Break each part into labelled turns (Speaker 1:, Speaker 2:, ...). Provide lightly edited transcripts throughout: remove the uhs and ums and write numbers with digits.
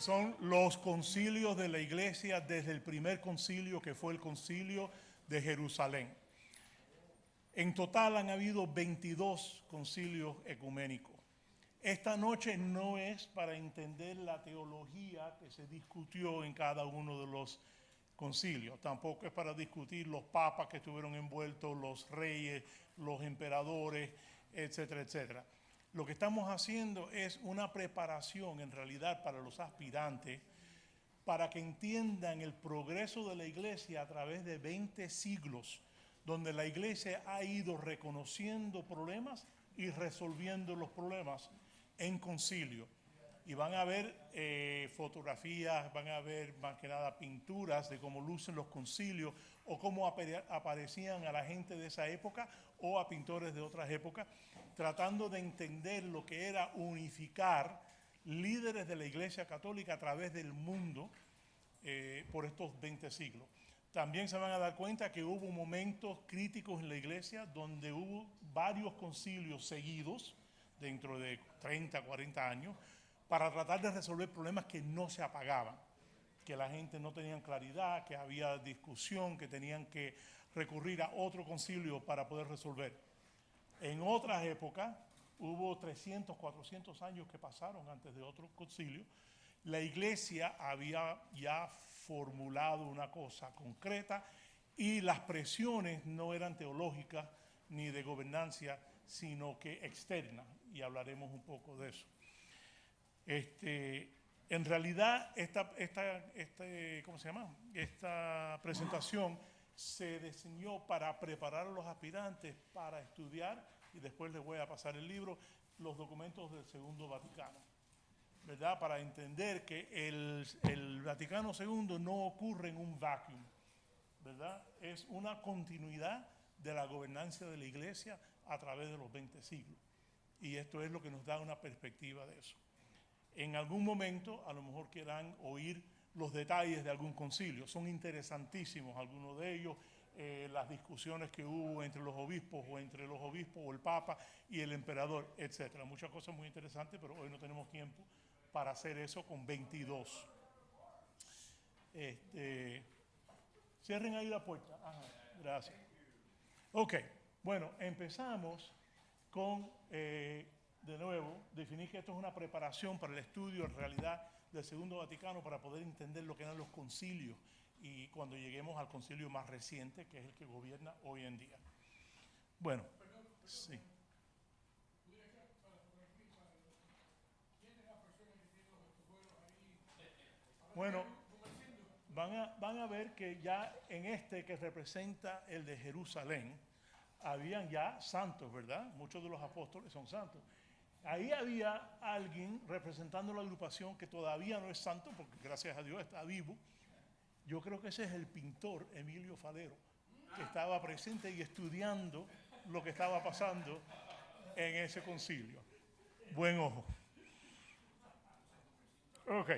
Speaker 1: son los concilios de la iglesia desde el primer concilio, que fue el concilio de Jerusalén. En total han habido 22 concilios ecuménicos. Esta noche no es para entender la teología que se discutió en cada uno de los concilios, tampoco es para discutir los papas que estuvieron envueltos, los reyes, los emperadores, etcétera, etcétera. Lo que estamos haciendo es una preparación en realidad para los aspirantes para que entiendan el progreso de la iglesia a través de 20 siglos, donde la iglesia ha ido reconociendo problemas y resolviendo los problemas en concilio. Y van a ver fotografías, van a ver más que nada pinturas de cómo lucen los concilios o cómo aparecían a la gente de esa época o a pintores de otras épocas, tratando de entender lo que era unificar líderes de la Iglesia Católica a través del mundo por estos 20 siglos. También se van a dar cuenta que hubo momentos críticos en la Iglesia donde hubo varios concilios seguidos dentro de 30, 40 años para tratar de resolver problemas que no se apagaban, que la gente no tenía claridad, que había discusión, que tenían que recurrir a otro concilio para poder resolver. En otras épocas, hubo 300, 400 años que pasaron antes de otro concilio, la iglesia había ya formulado una cosa concreta y las presiones no eran teológicas ni de gobernancia, sino que externas, y hablaremos un poco de eso. En realidad, esta presentación se diseñó para preparar a los aspirantes para estudiar, y después les voy a pasar el libro, los documentos del Segundo Vaticano, ¿verdad? Para entender que el Vaticano II no ocurre en un vacuum, ¿verdad? Es una continuidad de la gobernanza de la Iglesia a través de los 20 siglos. Y esto es lo que nos da una perspectiva de eso. En algún momento, a lo mejor quieran oír los detalles de algún concilio. Son interesantísimos algunos de ellos, las discusiones que hubo entre los obispos o el Papa y el emperador, etc. Muchas cosas muy interesantes, pero hoy no tenemos tiempo para hacer eso con 22. Cierren ahí la puerta. Ajá, gracias. Ok, bueno, empezamos con... de nuevo, definir que esto es una preparación para el estudio en realidad del Segundo Vaticano para poder entender lo que eran los concilios y cuando lleguemos al concilio más reciente, que es el que gobierna hoy en día. Bueno, sí. Bueno, van a ver que ya en este que representa el de Jerusalén, habían ya santos, ¿verdad? Muchos de los apóstoles son santos. Ahí había alguien representando la agrupación que todavía no es santo, porque gracias a Dios está vivo. Yo creo que ese es el pintor Emilio Fadero, que estaba presente y estudiando lo que estaba pasando en ese concilio. Buen ojo. Ok.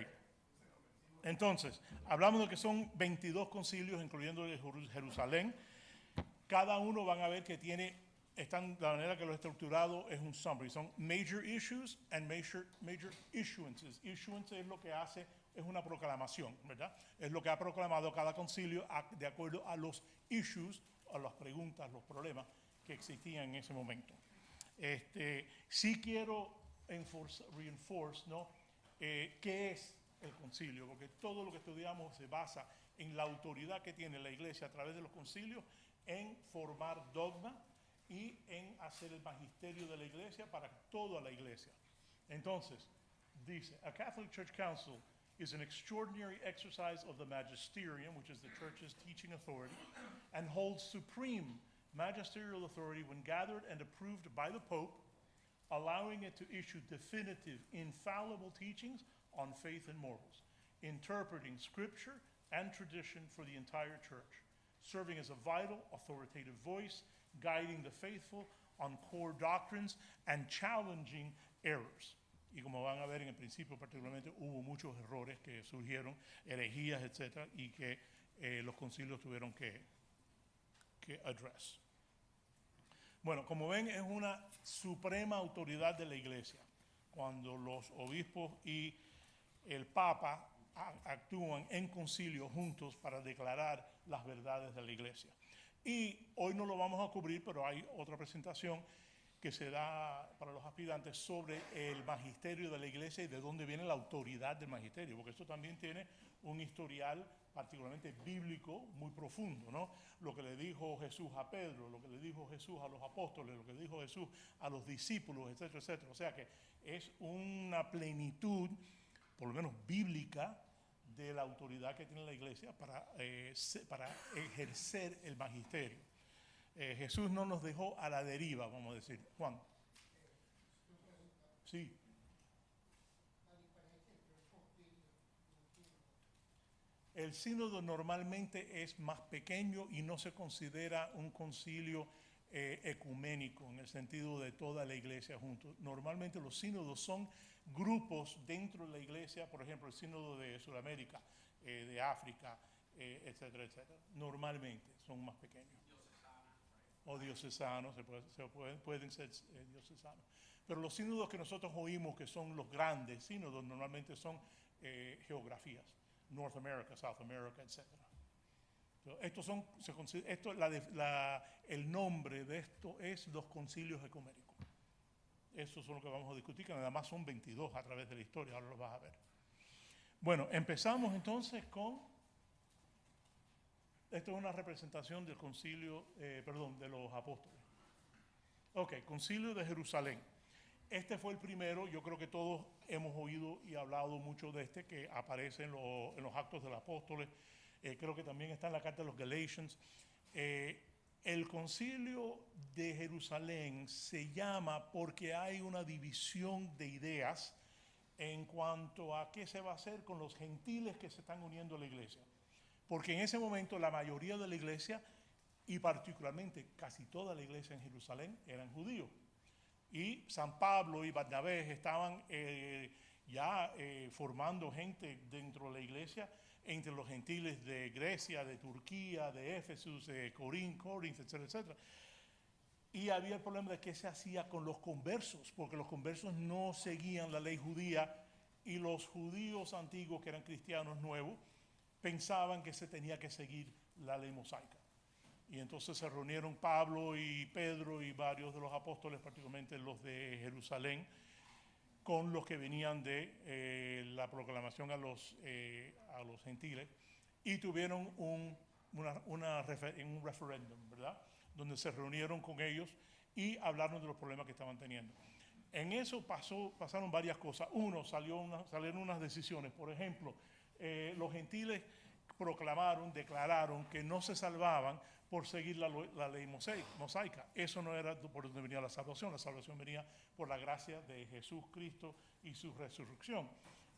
Speaker 1: Entonces, hablamos de que son 22 concilios, incluyendo el de Jerusalén. Cada uno van a ver que tiene... la manera que lo he estructurado es un summary. Son major issues and major issuances. Issuance es lo que hace, es una proclamación, ¿verdad? Es lo que ha proclamado cada concilio de acuerdo a los issues, a las preguntas, los problemas que existían en ese momento. Sí quiero reinforce, ¿no? ¿Qué es el concilio? Porque todo lo que estudiamos se basa en la autoridad que tiene la Iglesia a través de los concilios en formar dogma y en hacer el magisterio de la iglesia para toda la iglesia. Entonces, dice, a Catholic Church Council is an extraordinary exercise of the magisterium, which is the church's teaching authority, and holds supreme magisterial authority when gathered and approved by the Pope, allowing it to issue definitive, infallible teachings on faith and morals, interpreting scripture and tradition for the entire church, serving as a vital, authoritative voice, guiding the faithful on core doctrines and challenging errors. Y como van a ver en el principio particularmente hubo muchos errores que surgieron, herejías, etcétera, y que los concilios tuvieron que address. Bueno, como ven, es una suprema autoridad de la iglesia. Cuando los obispos y el Papa actúan en concilio juntos para declarar las verdades de la iglesia. Y hoy no lo vamos a cubrir, pero hay otra presentación que se da para los aspirantes sobre el magisterio de la iglesia y de dónde viene la autoridad del magisterio, porque esto también tiene un historial particularmente bíblico muy profundo, ¿no? Lo que le dijo Jesús a Pedro, lo que le dijo Jesús a los apóstoles, lo que le dijo Jesús a los discípulos, etcétera, etcétera. O sea que es una plenitud, por lo menos bíblica, de la autoridad que tiene la iglesia para ejercer el magisterio. Jesús no nos dejó a la deriva, vamos a decir. Juan. Sí. El sínodo normalmente es más pequeño y no se considera un concilio ecuménico en el sentido de toda la iglesia juntos. Normalmente los sínodos son grupos dentro de la iglesia, por ejemplo, el sínodo de Sudamérica, de África, etcétera, etcétera. Normalmente son más pequeños. O diocesanos, pueden ser diocesanos. Pero los sínodos que nosotros oímos, que son los grandes sínodos, normalmente son geografías. North America, South America, etc. Estos son, el nombre de esto es los concilios ecuménicos. Esos son los que vamos a discutir, que además son 22 a través de la historia, ahora lo vas a ver. Bueno, empezamos entonces con, esto es una representación del concilio, de los apóstoles. Ok, concilio de Jerusalén. Este fue el primero, yo creo que todos hemos oído y hablado mucho de este, que aparece en los Actos de los Apóstoles, creo que también está en la carta de los Galatians. El concilio de Jerusalén se llama porque hay una división de ideas en cuanto a qué se va a hacer con los gentiles que se están uniendo a la iglesia. Porque en ese momento la mayoría de la iglesia, y particularmente casi toda la iglesia en Jerusalén, eran judíos. Y San Pablo y Bernabé estaban formando gente dentro de la iglesia, entre los gentiles de Grecia, de Turquía, de Éfeso, de Corinto, etcétera, etcétera. Y había el problema de qué se hacía con los conversos, porque los conversos no seguían la ley judía y los judíos antiguos, que eran cristianos nuevos, pensaban que se tenía que seguir la ley mosaica. Y entonces se reunieron Pablo y Pedro y varios de los apóstoles, particularmente los de Jerusalén, con los que venían de la proclamación a los gentiles, y tuvieron un referéndum, ¿verdad? Donde se reunieron con ellos y hablaron de los problemas que estaban teniendo. En eso pasaron varias cosas. Uno, salieron unas decisiones. Por ejemplo, los gentiles declararon que no se salvaban por seguir la ley mosaica. Eso no era por donde venía la salvación venía por la gracia de Jesucristo y su resurrección.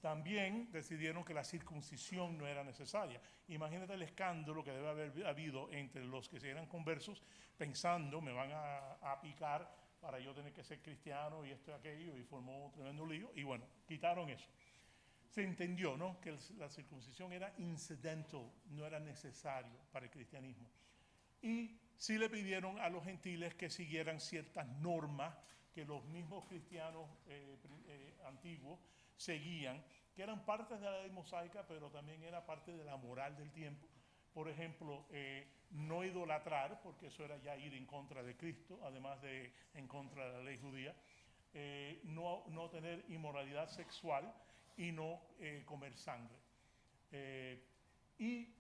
Speaker 1: También decidieron que la circuncisión no era necesaria. Imagínate el escándalo que debe haber habido entre los que se eran conversos, pensando, me van a picar para yo tener que ser cristiano y esto y aquello, y formó un tremendo lío, y bueno, quitaron eso. Se entendió, ¿no?, que la circuncisión era incidental, no era necesario para el cristianismo. Y sí le pidieron a los gentiles que siguieran ciertas normas que los mismos cristianos antiguos seguían, que eran partes de la ley mosaica, pero también era parte de la moral del tiempo. Por ejemplo, no idolatrar, porque eso era ya ir en contra de Cristo, además de en contra de la ley judía. No tener inmoralidad sexual y no comer sangre. Y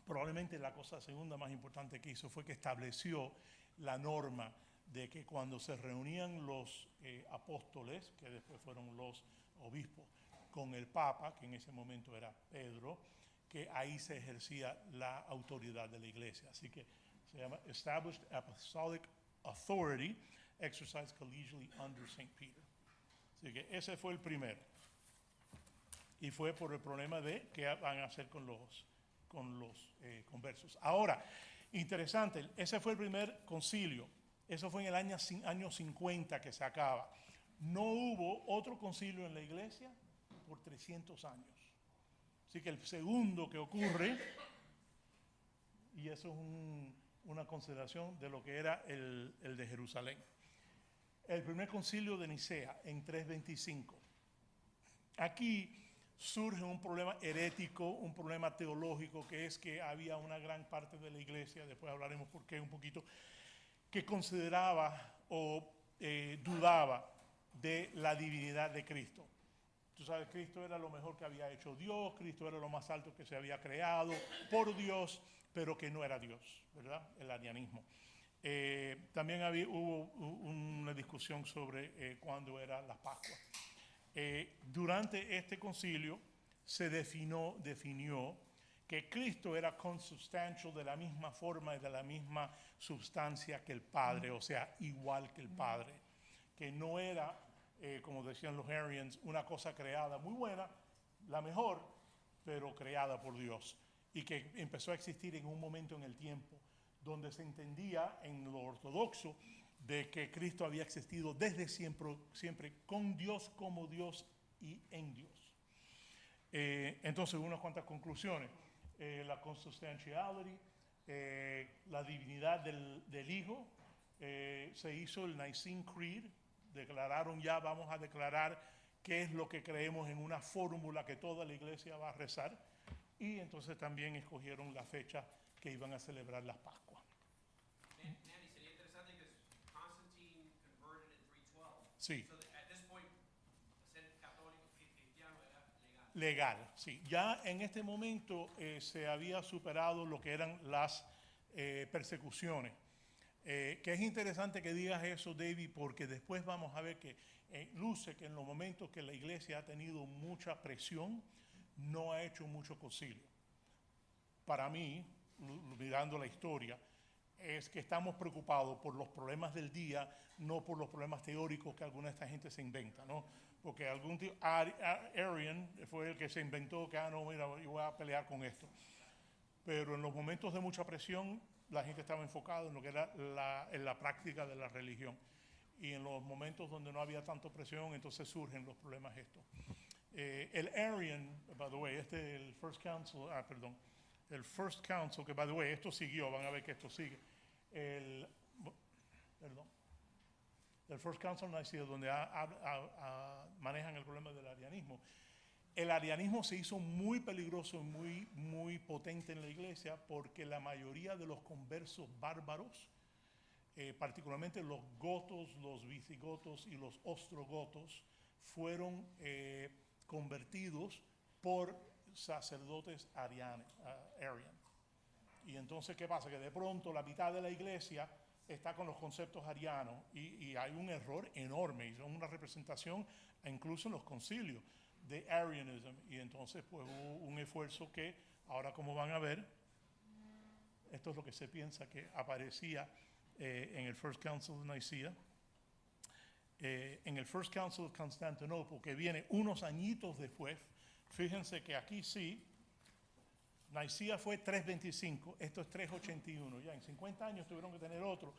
Speaker 1: probablemente la cosa segunda más importante que hizo fue que estableció la norma de que cuando se reunían los apóstoles, que después fueron los obispos, con el Papa, que en ese momento era Pedro, que ahí se ejercía la autoridad de la iglesia. Así que se llama Established Apostolic Authority, exercised collegially under St. Peter. Así que ese fue el primero. Y fue por el problema de qué van a hacer con los conversos. Ahora, interesante, ese fue el primer concilio. Eso fue en el año 50 que se acaba. No hubo otro concilio en la iglesia por 300 años. Así que el segundo que ocurre, y eso es una consideración de lo que era el de Jerusalén. El primer concilio de Nicea en 325. Aquí surge un problema herético, un problema teológico, que es que había una gran parte de la iglesia, después hablaremos por qué un poquito, que consideraba o dudaba de la divinidad de Cristo. Tú sabes, Cristo era lo mejor que había hecho Dios, Cristo era lo más alto que se había creado por Dios, pero que no era Dios, ¿verdad? El arianismo. También hubo una discusión sobre cuándo eran las Pascuas. Durante este concilio se definió que Cristo era consubstantial, de la misma forma y de la misma sustancia que el Padre, o sea, igual que el Padre, que no era, como decían los Arians, una cosa creada muy buena, la mejor, pero creada por Dios, y que empezó a existir en un momento en el tiempo donde se entendía en lo ortodoxo de que Cristo había existido desde siempre, siempre con Dios, como Dios y en Dios. Entonces, unas cuantas conclusiones. La consubstantiality, la divinidad del Hijo, se hizo el Nicene Creed, vamos a declarar qué es lo que creemos en una fórmula que toda la iglesia va a rezar, y entonces también escogieron la fecha que iban a celebrar las Pascuas.
Speaker 2: Nanny, sería interesante que Constantine converted in 312.
Speaker 1: Sí.
Speaker 2: So at this point, ser católico cristiano era legal.
Speaker 1: Legal, sí. Ya en este momento se había superado lo que eran las persecuciones. Que es interesante que digas eso, David, porque después vamos a ver que luce que en los momentos que la iglesia ha tenido mucha presión, no ha hecho mucho concilio. Para mí, mirando la historia, es que estamos preocupados por los problemas del día, no por los problemas teóricos que alguna de esta gente se inventa, ¿no? Porque algún tío, Arian fue el que se inventó que, no, mira, yo voy a pelear con esto. Pero en los momentos de mucha presión, la gente estaba enfocada en lo que era en la práctica de la religión. Y en los momentos donde no había tanta presión, entonces surgen los problemas estos. El Arian, by the way, el First Council, el First Council, que by the way, esto siguió, van a ver que esto sigue. El First Council Nicaea, donde manejan el problema del arianismo. El arianismo se hizo muy peligroso y muy potente en la iglesia porque la mayoría de los conversos bárbaros, particularmente los gotos, los visigotos y los ostrogotos, fueron convertidos por sacerdotes arian. Y entonces, ¿qué pasa? Que de pronto la mitad de la iglesia está con los conceptos arianos y hay un error enorme, y son una representación incluso en los concilios de Arianism, y entonces pues hubo un esfuerzo que ahora, como van a ver, esto es lo que se piensa que aparecía en el First Council of Nicaea, en el First Council of Constantinople, que viene unos añitos después. Fíjense que aquí sí, Nicea fue 325, esto es 381, ya en 50 años tuvieron que tener otro.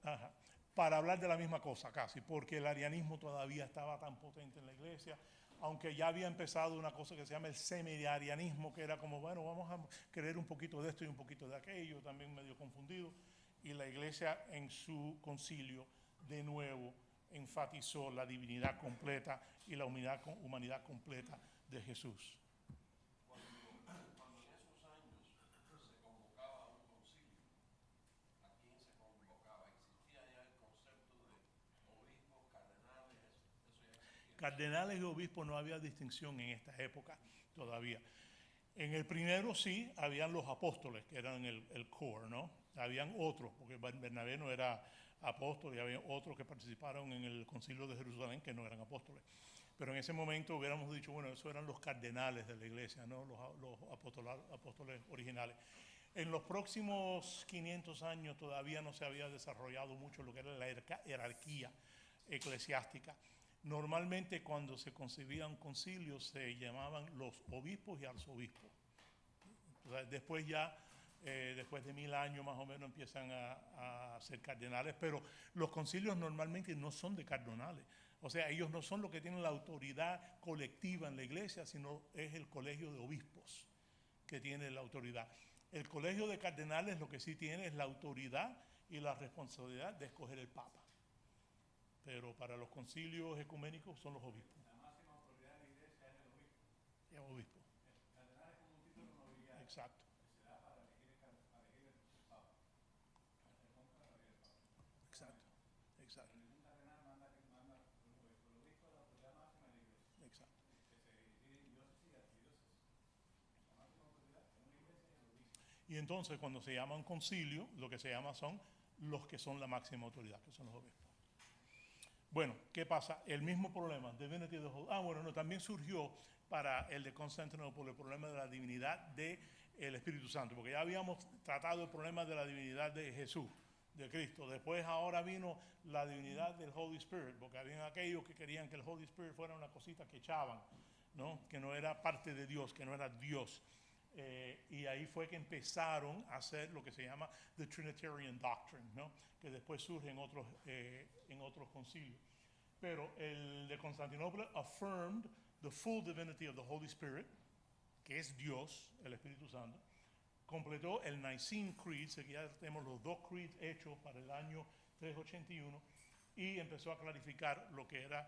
Speaker 1: Ajá. Para hablar de la misma cosa casi, porque el arianismo todavía estaba tan potente en la iglesia, aunque ya había empezado una cosa que se llama el semi-arianismo, que era como, bueno, vamos a creer un poquito de esto y un poquito de aquello, también medio confundido, y la iglesia en su concilio de nuevo enfatizó la divinidad completa y la humanidad completa de Jesús.
Speaker 3: Cuando en esos años se convocaba un concilio, ¿a quién se convocaba? ¿Existía ya el concepto de obispos, cardenales? Eso ya existía.
Speaker 1: Cardenales y obispos no había distinción en esta época todavía. En el primero sí, habían los apóstoles, que eran el core, ¿no? Habían otros, porque Bernabé no era apóstol, y había otros que participaron en el concilio de Jerusalén que no eran apóstoles. Pero en ese momento hubiéramos dicho, bueno, esos eran los cardenales de la iglesia, ¿no? Los apóstoles originales. En los próximos 500 años todavía no se había desarrollado mucho lo que era la jerarquía eclesiástica. Normalmente cuando se concebían concilios se llamaban los obispos y arzobispos. Entonces, después ya, después de 1000 años más o menos, empiezan a ser cardenales, pero los concilios normalmente no son de cardenales. O sea, ellos no son los que tienen la autoridad colectiva en la iglesia, sino es el colegio de obispos que tiene la autoridad. El colegio de cardenales lo que sí tiene es la autoridad y la responsabilidad de escoger el papa. Pero para los concilios ecuménicos son los obispos. exacto. Exacto, exacto. Exacto. Y entonces cuando se llama un concilio, lo que se llama son los que son la máxima autoridad, que son los obispos. Bueno, ¿qué pasa? El mismo problema, Divinity of the Holy. Bueno, no, también surgió para el de Constantinopla el problema de la divinidad del Espíritu Santo, porque ya habíamos tratado el problema de la divinidad de Jesús, de Cristo. Después ahora vino la divinidad del Holy Spirit, porque habían aquellos que querían que el Holy Spirit fuera una cosita que echaban, ¿no? Que no era parte de Dios, que no era Dios. Y ahí fue que empezaron a hacer lo que se llama the Trinitarian Doctrine, ¿no? Que después surge en otros concilios. Pero el de Constantinopla affirmed the full divinity of the Holy Spirit, que es Dios, el Espíritu Santo. Completó el Nicene Creed, que ya tenemos los dos creeds hechos para el año 381, y empezó a clarificar lo que era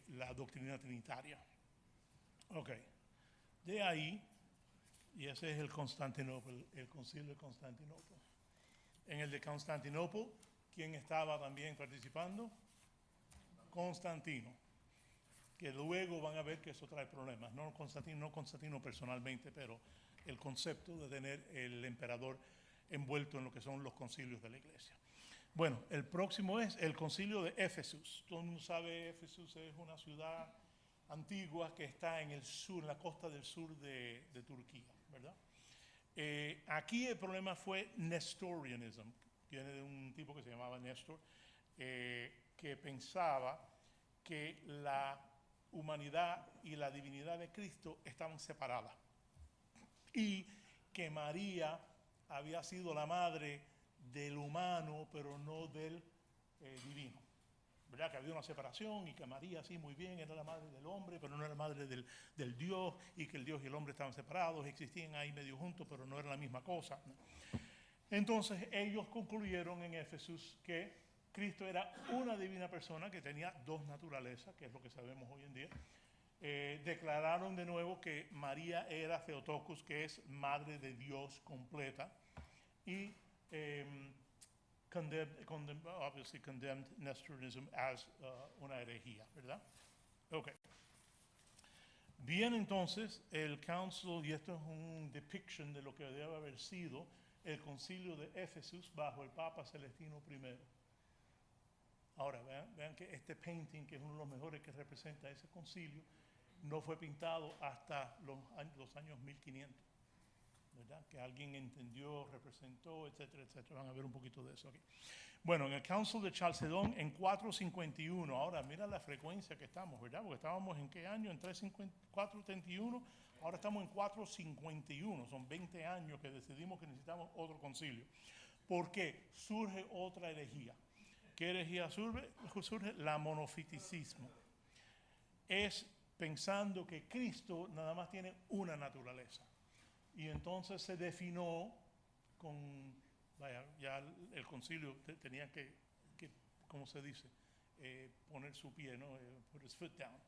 Speaker 1: la doctrina trinitaria. Ok, de ahí, y ese es el Constantinopla, el concilio de Constantinopla. En el de Constantinopla, ¿quién estaba también participando? Constantino, que luego van a ver que eso trae problemas. No Constantino personalmente, pero el concepto de tener el emperador envuelto en lo que son los concilios de la iglesia. Bueno, el próximo es el concilio de Éfesus. Todo el mundo sabe, Éfesus es una ciudad antigua que está en el sur, en la costa del sur de Turquía, ¿verdad? Aquí el problema fue Nestorianism, viene de un tipo que se llamaba Néstor, que pensaba que la humanidad y la divinidad de Cristo estaban separadas y que María había sido la madre del humano, pero no del divino. ¿Verdad? Que había una separación y que María, sí, muy bien, era la madre del hombre, pero no era la madre del Dios, y que el Dios y el hombre estaban separados, existían ahí medio juntos, pero no era la misma cosa, ¿no? Entonces ellos concluyeron en Éfesus que Cristo era una divina persona que tenía dos naturalezas, que es lo que sabemos hoy en día. Declararon de nuevo que María era Theotokos, que es madre de Dios completa, y obviously condemned Nestorianism as una herejía, ¿verdad? Ok. Bien, entonces, el council, y esto es un depiction de lo que debe haber sido el concilio de Éfesus bajo el Papa Celestino I. Ahora, vean que este painting, que es uno de los mejores que representa ese concilio, no fue pintado hasta los años 1500. ¿Verdad? Que alguien entendió, representó, etcétera, etcétera. Van a ver un poquito de eso aquí. Bueno, en el Council de Chalcedón en 451. Ahora, mira la frecuencia que estamos, ¿verdad? Porque estábamos en qué año, en 431. Ahora estamos en 451. Son 20 años que decidimos que necesitamos otro concilio. ¿Por qué? Surge otra herejía. ¿Qué herejía surge? Surge la monofiticismo. Es pensando que Cristo nada más tiene una naturaleza. Y entonces se definió con, ya el concilio tenía que ¿cómo se dice? Poner su pie, ¿no? Put his foot down.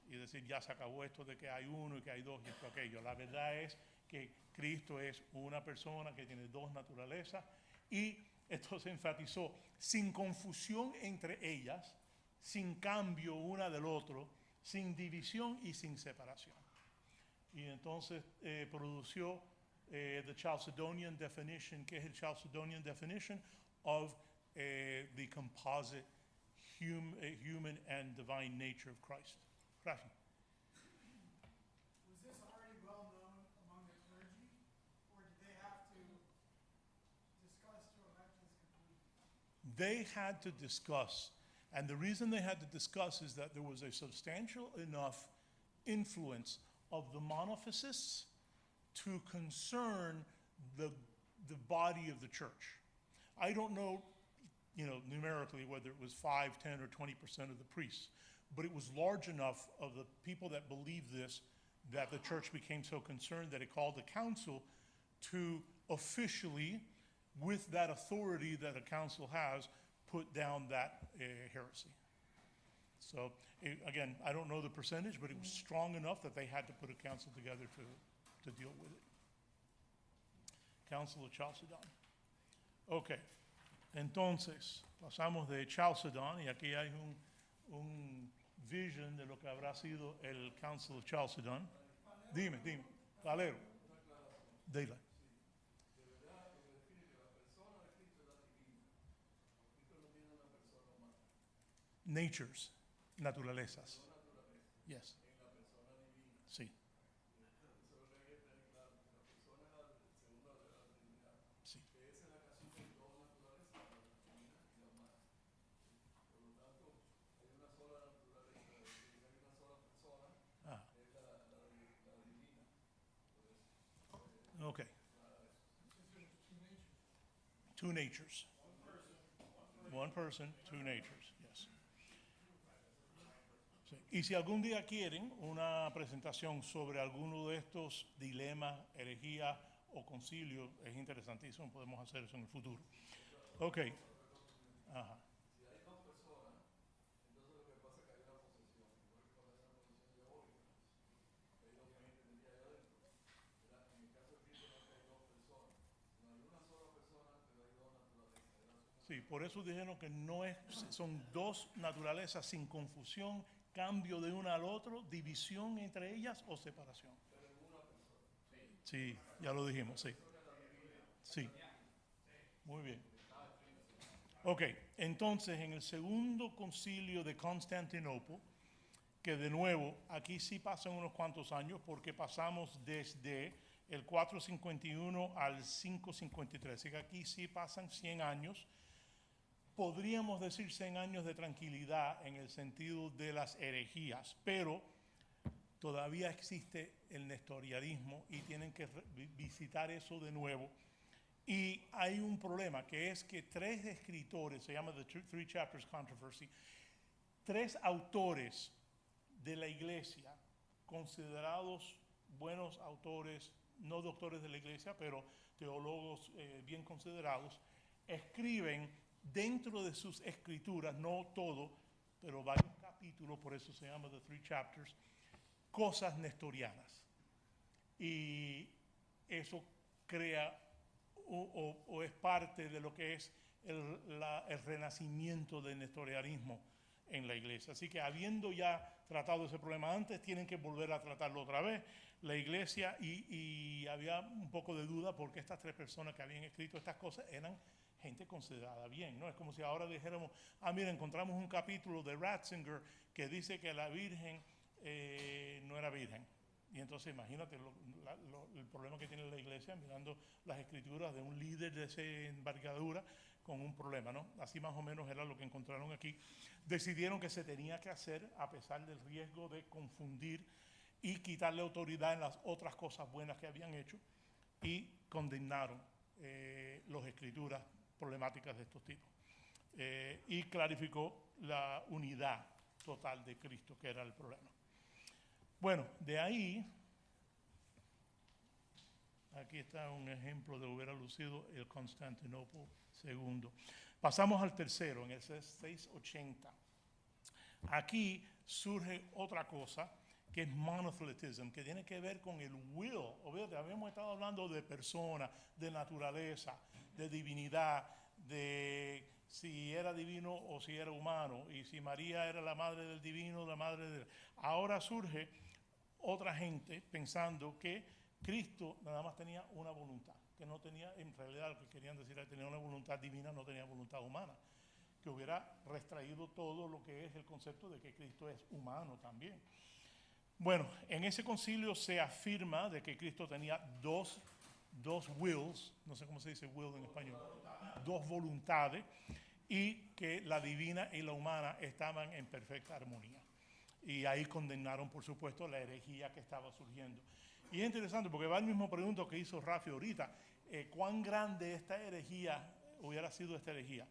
Speaker 1: Y decir, ya se acabó esto de que hay uno y que hay dos y esto aquello. La verdad es que Cristo es una persona que tiene dos naturalezas, y esto se enfatizó sin confusión entre ellas, sin cambio una del otro, sin división y sin separación. Y entonces produció the Chalcedonian definition, que es el Chalcedonian definition of the composite human and divine nature of Christ. Gracias.
Speaker 4: Was this already well known among the clergy, or did they have to discuss to arrive to this conclusion?
Speaker 1: They had to discuss, and the reason they had to discuss is that there was a substantial enough influence of the monophysicists to concern the body of the church. I don't know, numerically whether it was 5, 10, or 20% of the priests, but it was large enough of the people that believed this that the church became so concerned that it called the council to officially, with that authority that a council has, put down that heresy. So, again, I don't know the percentage, but it was strong enough that they had to put a council together to deal with it. Council of Chalcedon. Ok, entonces pasamos de Chalcedon y aquí hay un vision de lo que habrá sido el Council of Chalcedon. Dime, Valero. Dile. Natures, naturalezas. Yes. Sí. Sí. Ah. Okay. Two natures. One person, two natures. Yes. Sí. Y si algún día quieren una presentación sobre alguno de estos dilemas, herejía o concilio, es interesantísimo, podemos hacer eso en el futuro. Ok. Ajá. Sí, por eso dijeron que no es, son dos naturalezas sin confusión, cambio de una al otro, división entre ellas o separación. Sí, ya lo dijimos, sí. Sí, muy bien. Ok, entonces en el segundo concilio de Constantinopla, que de nuevo aquí sí pasan unos cuantos años porque pasamos desde el 451 al 553, así que aquí sí pasan 100 años. Podríamos decir 100 años de tranquilidad en el sentido de las herejías, pero todavía existe el nestorianismo y tienen que visitar eso de nuevo. Y hay un problema, que es que tres escritores, se llama The Three Chapters Controversy, tres autores de la iglesia, considerados buenos autores, no doctores de la iglesia, pero teólogos bien considerados, escriben dentro de sus escrituras, no todo, pero varios capítulos, por eso se llama The Three Chapters, cosas nestorianas. Y eso crea o es parte de lo que es el renacimiento del nestorianismo en la iglesia. Así que habiendo ya tratado ese problema antes, tienen que volver a tratarlo otra vez. La iglesia, y había un poco de duda porque estas tres personas que habían escrito estas cosas eran gente considerada bien, ¿no? Es como si ahora dijéramos, mira, encontramos un capítulo de Ratzinger que dice que la Virgen no era virgen. Y entonces imagínate el problema que tiene la iglesia mirando las escrituras de un líder de esa envergadura con un problema, ¿no? Así más o menos era lo que encontraron aquí. Decidieron que se tenía que hacer a pesar del riesgo de confundir y quitarle autoridad en las otras cosas buenas que habían hecho y condenaron las escrituras problemáticas de estos tipos. Y clarificó la unidad total de Cristo, que era el problema. Bueno, de ahí, aquí está un ejemplo de hubiera lucido el Constantinopla II. Pasamos al tercero, en el 680. Aquí surge otra cosa, que es monothelitism, que tiene que ver con el will. Obviamente, habíamos estado hablando de persona, de naturaleza, de divinidad, de si era divino o si era humano, y si María era la madre del divino, la madre del... Ahora surge otra gente pensando que Cristo nada más tenía una voluntad, que no tenía, en realidad lo que querían decir era que tenía una voluntad divina, no tenía voluntad humana, que hubiera retraído todo lo que es el concepto de que Cristo es humano también. Bueno, en ese concilio se afirma de que Cristo tenía dos wills, no sé cómo se dice will en español, dos voluntades, y que la divina y la humana estaban en perfecta armonía. Y ahí condenaron, por supuesto, la herejía que estaba surgiendo. Y es interesante porque va el mismo pregunto que hizo Rafi ahorita. ¿Cuán grande esta herejía hubiera sido esta herejía?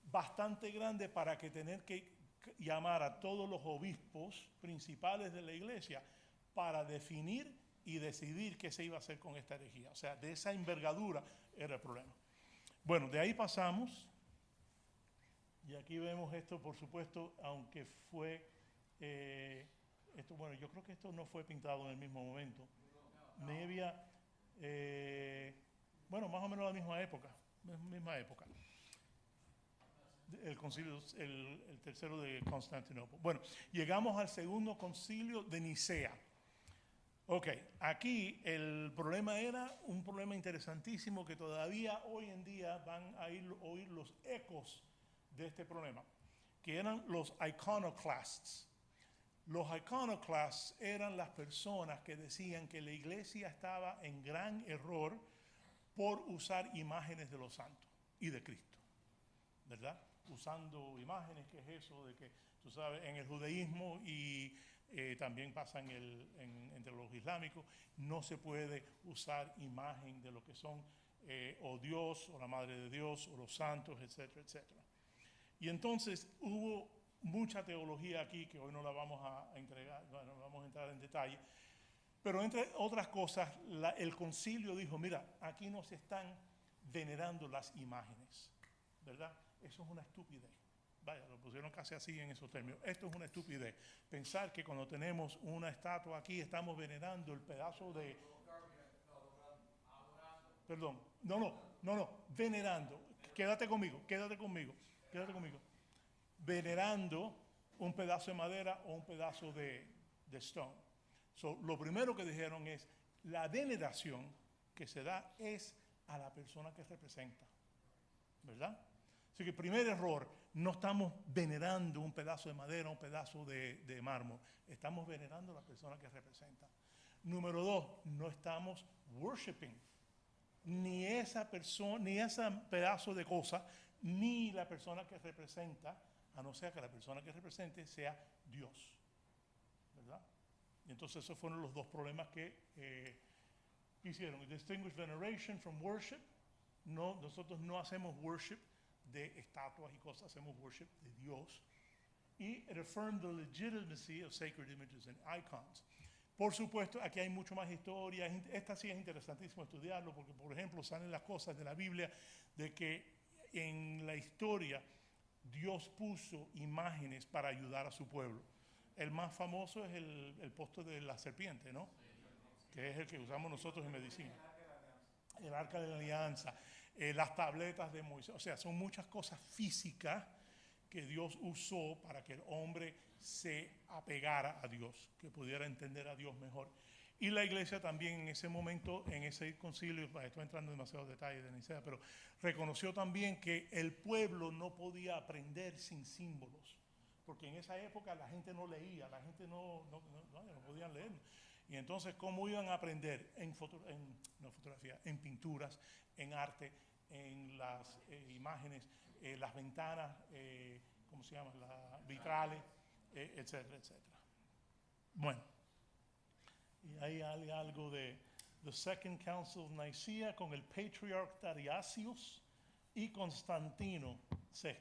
Speaker 1: Bastante grande para que tener que llamar a todos los obispos principales de la iglesia para definir y decidir qué se iba a hacer con esta herejía. O sea, de esa envergadura era el problema. Bueno, de ahí pasamos. Y aquí vemos esto, por supuesto, aunque fue... esto, bueno, yo creo que esto no fue pintado en el mismo momento. Nevia, Bueno, más o menos la misma época. El concilio, el tercero de Constantinopla. Bueno, llegamos al segundo concilio de Nicea. Ok, aquí el problema era un problema interesantísimo que todavía hoy en día van a oír los ecos de este problema, que eran los iconoclasts. Los iconoclasts eran las personas que decían que la iglesia estaba en gran error por usar imágenes de los santos y de Cristo, ¿verdad? Usando imágenes, que es eso de que, tú sabes, en el judaísmo y también pasa entre los islámicos, no se puede usar imagen de lo que son o Dios, o la Madre de Dios, o los santos, etcétera, etcétera. Y entonces hubo mucha teología aquí, que hoy no la vamos a entregar, no vamos a entrar en detalle, pero entre otras cosas, el concilio dijo, mira, aquí no se están venerando las imágenes, ¿verdad? Eso es una estupidez. Vaya, lo pusieron casi así en esos términos. Esto es una estupidez. Pensar que cuando tenemos una estatua aquí estamos venerando el pedazo de... Perdón, no, venerando. Quédate conmigo. Venerando un pedazo de madera o un pedazo de stone. Lo primero que dijeron es, la veneración que se da es a la persona que representa, ¿verdad? Así que primer error, no estamos venerando un pedazo de madera, un pedazo de mármol, estamos venerando a la persona que representa. Número 2, no estamos worshiping ni esa persona, ni ese pedazo de cosa, ni la persona que representa, a no ser que la persona que represente sea Dios, ¿verdad? Y entonces esos fueron los dos problemas que hicieron. Distinguish veneration from worship. No, nosotros no hacemos worship de estatuas y cosas, hacemos worship de Dios. Y it affirmed the legitimacy of sacred images and icons. Por supuesto, aquí hay mucho más historia. Esta sí es interesantísimo estudiarlo porque, por ejemplo, salen las cosas de la Biblia de que en la historia Dios puso imágenes para ayudar a su pueblo. El más famoso es el poste de la serpiente, ¿no? Que es el que usamos nosotros en medicina. El arca de la alianza, las tabletas de Moisés. O sea, son muchas cosas físicas que Dios usó para que el hombre se apegara a Dios, que pudiera entender a Dios mejor. Y la iglesia también en ese momento, en ese concilio, estoy entrando en demasiados detalles de Nicea, pero reconoció también que el pueblo no podía aprender sin símbolos, porque en esa época la gente no leía, la gente no podían leer. Y entonces, ¿cómo iban a aprender? En pinturas, en arte, en las imágenes, las ventanas, ¿cómo se llama? Las vitrales, etcétera, etcétera. Bueno, y ahí hay algo de The Second Council of Nicaea con el Patriarch Dariasius y Constantino VI,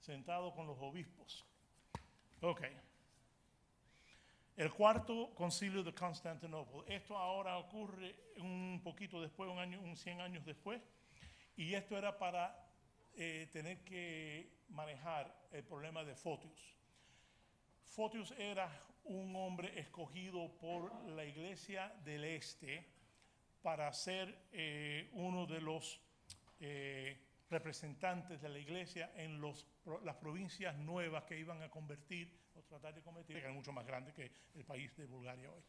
Speaker 1: sentado con los obispos. Ok. El cuarto concilio de Constantinopla. Esto ahora ocurre un poquito después, un 100 años después, y esto era para tener que manejar el problema de Fotius. Fotius era un hombre escogido por la Iglesia del Este para ser uno de los representantes de la Iglesia en las provincias nuevas que iban a convertir o tratar de convertir, que eran mucho más grandes que el país de Bulgaria hoy.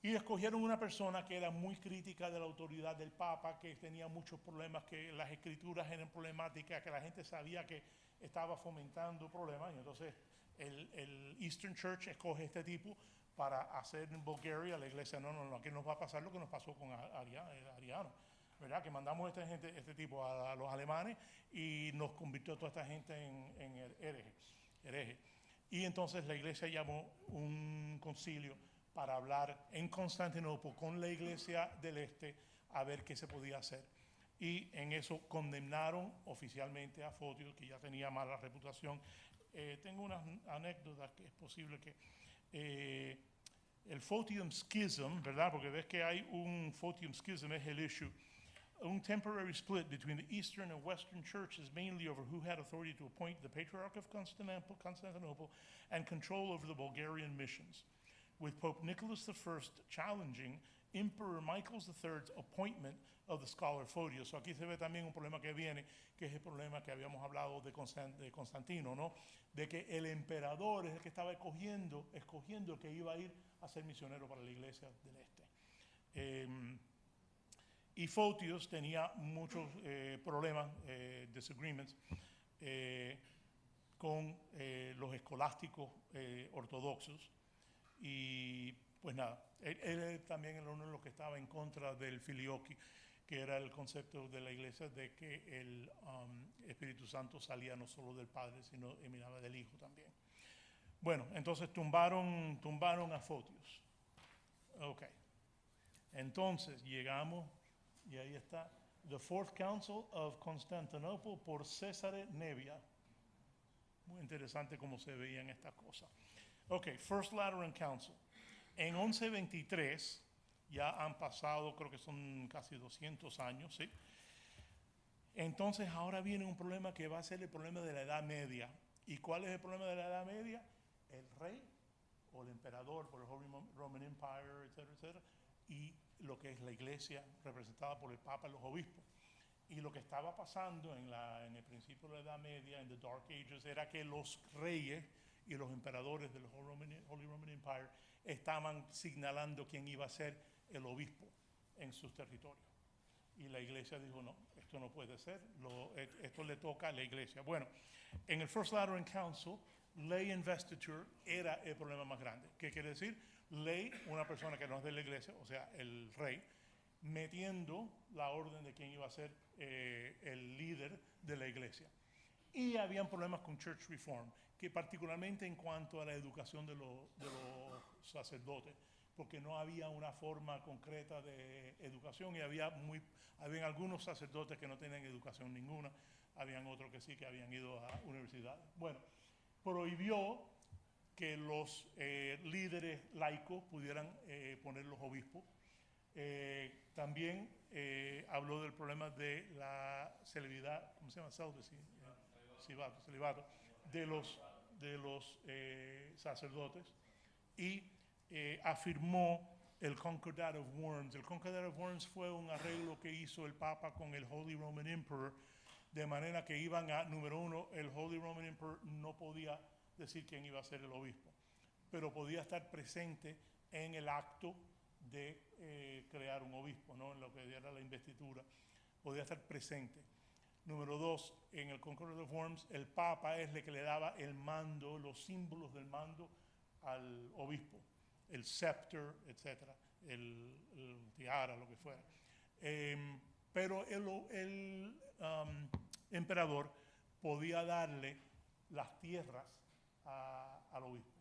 Speaker 1: Y escogieron una persona que era muy crítica de la autoridad del Papa, que tenía muchos problemas, que las escrituras eran problemáticas, que la gente sabía que estaba fomentando problemas. Y entonces el Eastern Church escoge este tipo para hacer en Bulgaria. La iglesia, no, aquí nos va a pasar lo que nos pasó con Ariano, ¿verdad? Que mandamos este tipo a los alemanes y nos convirtió toda esta gente en hereje. Y entonces la iglesia llamó un concilio para hablar en Constantinopla con la iglesia del Este a ver qué se podía hacer. Y en eso condenaron oficialmente a Fotius, que ya tenía mala reputación. Tengo unas anécdotas que es posible que el Photium Schism, ¿verdad? Porque ves que hay un Photium Schism, es el issue. Un temporary split between the Eastern and Western churches, mainly over who had authority to appoint the Patriarch of Constantinople and control over the Bulgarian missions. with Pope Nicholas I challenging Emperor Michael III's appointment of the scholar Photius. So aquí se ve también un problema que viene, que es el problema que habíamos hablado de Constantino, ¿no? De que el emperador es el que estaba escogiendo el que iba a ir a ser misionero para la iglesia del este. Y Photius tenía muchos problemas, disagreements, con los escolásticos ortodoxos. Y pues nada, él también era uno de los que estaba en contra del filioque, que era el concepto de la iglesia de que el Espíritu Santo salía no solo del Padre, sino emanaba del Hijo también. Bueno, entonces tumbaron a Photius. Ok. Entonces llegamos, y ahí está, The Fourth Council of Constantinople por César Nevia. Muy interesante cómo se veían estas cosas. Ok, First Lateran Council. En 1123, ya han pasado, creo que son casi 200 años, ¿sí? Entonces ahora viene un problema que va a ser el problema de la Edad Media. ¿Y cuál es el problema de la Edad Media? El rey o el emperador por el Holy Roman Empire, etcétera, etcétera, y lo que es la iglesia representada por el Papa y los obispos. Y lo que estaba pasando en el principio de la Edad Media, en the Dark Ages, era que los reyes y los emperadores del Holy Roman Empire estaban señalando quién iba a ser el obispo en sus territorios. Y la iglesia dijo, no, esto no puede ser, esto le toca a la iglesia. Bueno, en el First Lateran Council, lay investiture era el problema más grande. ¿Qué quiere decir? Lay, una persona que no es de la iglesia, o sea, el rey, metiendo la orden de quién iba a ser el líder de la iglesia. Y habían problemas con Church Reform, que particularmente en cuanto a la educación de los sacerdotes, porque no había una forma concreta de educación y habían algunos sacerdotes que no tenían educación ninguna, habían otros que sí, que habían ido a universidades. Bueno, prohibió que los líderes laicos pudieran poner los obispos. También habló del problema de la celibato, ¿cómo se llama? Celibato de los sacerdotes, y afirmó el Concordat of Worms. El Concordat of Worms fue un arreglo que hizo el Papa con el Holy Roman Emperor, de manera que iban a, número uno, el Holy Roman Emperor no podía decir quién iba a ser el obispo, pero podía estar presente en el acto de crear un obispo, ¿no? En lo que era la investidura, podía estar presente. Número dos, en el Concordat of Worms, el Papa es el que le daba el mando, los símbolos del mando al obispo, el scepter, etcétera, el tiara, lo que fuera. Pero el emperador podía darle las tierras al obispo,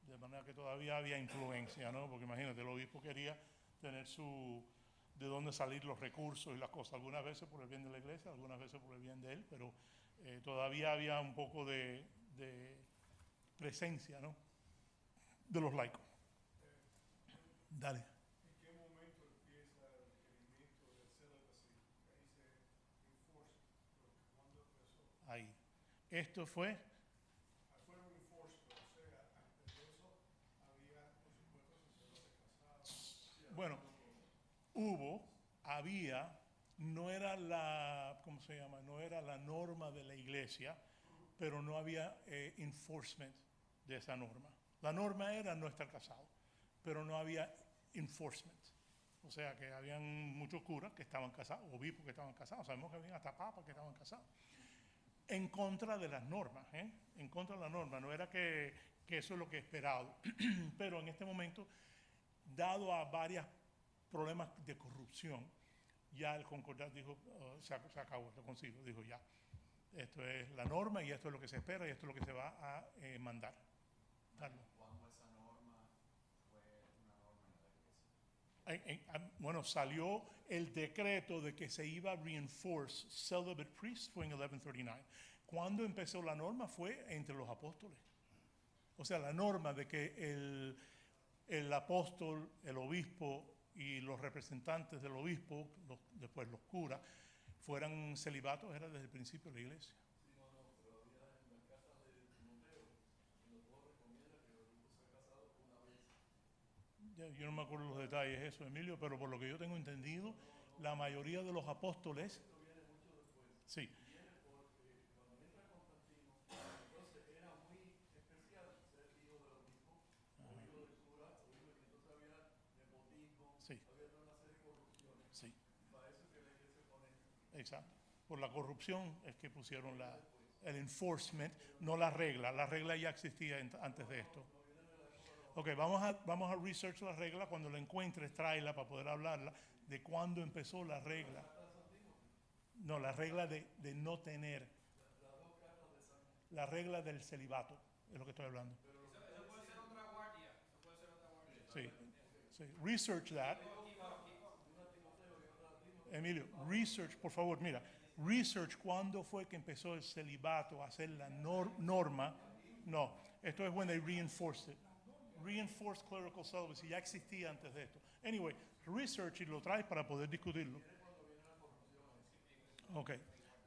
Speaker 1: de manera que todavía había influencia, ¿no? Porque imagínate, el obispo quería tener de dónde salir los recursos y las cosas, algunas veces por el bien de la iglesia, algunas veces por el bien de él, pero todavía había un poco de presencia, ¿no? De los laicos. Dale.
Speaker 4: ¿En qué momento empieza el requerimiento del celibacy? Ahí se enforce. ¿Cuándo empezó?
Speaker 1: Ahí. Esto fue,
Speaker 4: Fue un enforcement, o sea, antes de eso había, por supuesto, sacerdotes casados.
Speaker 1: bueno, no era la, ¿cómo se llama? No era la norma de la iglesia, pero no había enforcement de esa norma. La norma era no estar casado, pero no había enforcement. O sea que habían muchos curas que estaban casados, obispos que estaban casados, sabemos que habían hasta papas que estaban casados. En contra de las normas, en contra de la norma, no era que eso es lo que he esperado, pero en este momento, dado a varios problemas de corrupción, ya el Concordat dijo, se acabó el concilio, dijo ya, esto es la norma y esto es lo que se espera y esto es lo que se va a mandar. Carlos.
Speaker 5: ¿Cuándo esa norma fue una norma en la iglesia?
Speaker 1: Bueno, salió el decreto de que se iba a reinforce celibate priests, fue en 1139. Cuando empezó la norma fue entre los apóstoles. O sea, la norma de que el apóstol, el obispo y los representantes del obispo, después los curas, fueran celibatos era desde el principio de la iglesia.
Speaker 3: Sí, no, pero había en la casa de Timoteo, donde Pablo recomienda que el obispo sea casado una vez
Speaker 1: Yo no me acuerdo los detalles de eso, Emilio, pero por lo que yo tengo entendido, la mayoría de los apóstoles, sí, sí, sí, exacto. Por la corrupción es que pusieron el enforcement, no la regla ya existía antes de esto. Ok, vamos a research la regla, cuando la encuentres tráela para poder hablarla de cuándo empezó la regla. No, la regla de no tener, la regla del celibato, es lo que estoy hablando.
Speaker 2: Eso puede ser otra guardia. Eso puede ser otra guardia.
Speaker 1: Sí, sí. Research that. Emilio, research, por favor, mira, research cuándo fue que empezó el celibato a hacer la norma. No, esto es when they reinforced it. Reinforced clerical celibacy, ya existía antes de esto. Anyway, research y lo traes para poder discutirlo. Ok,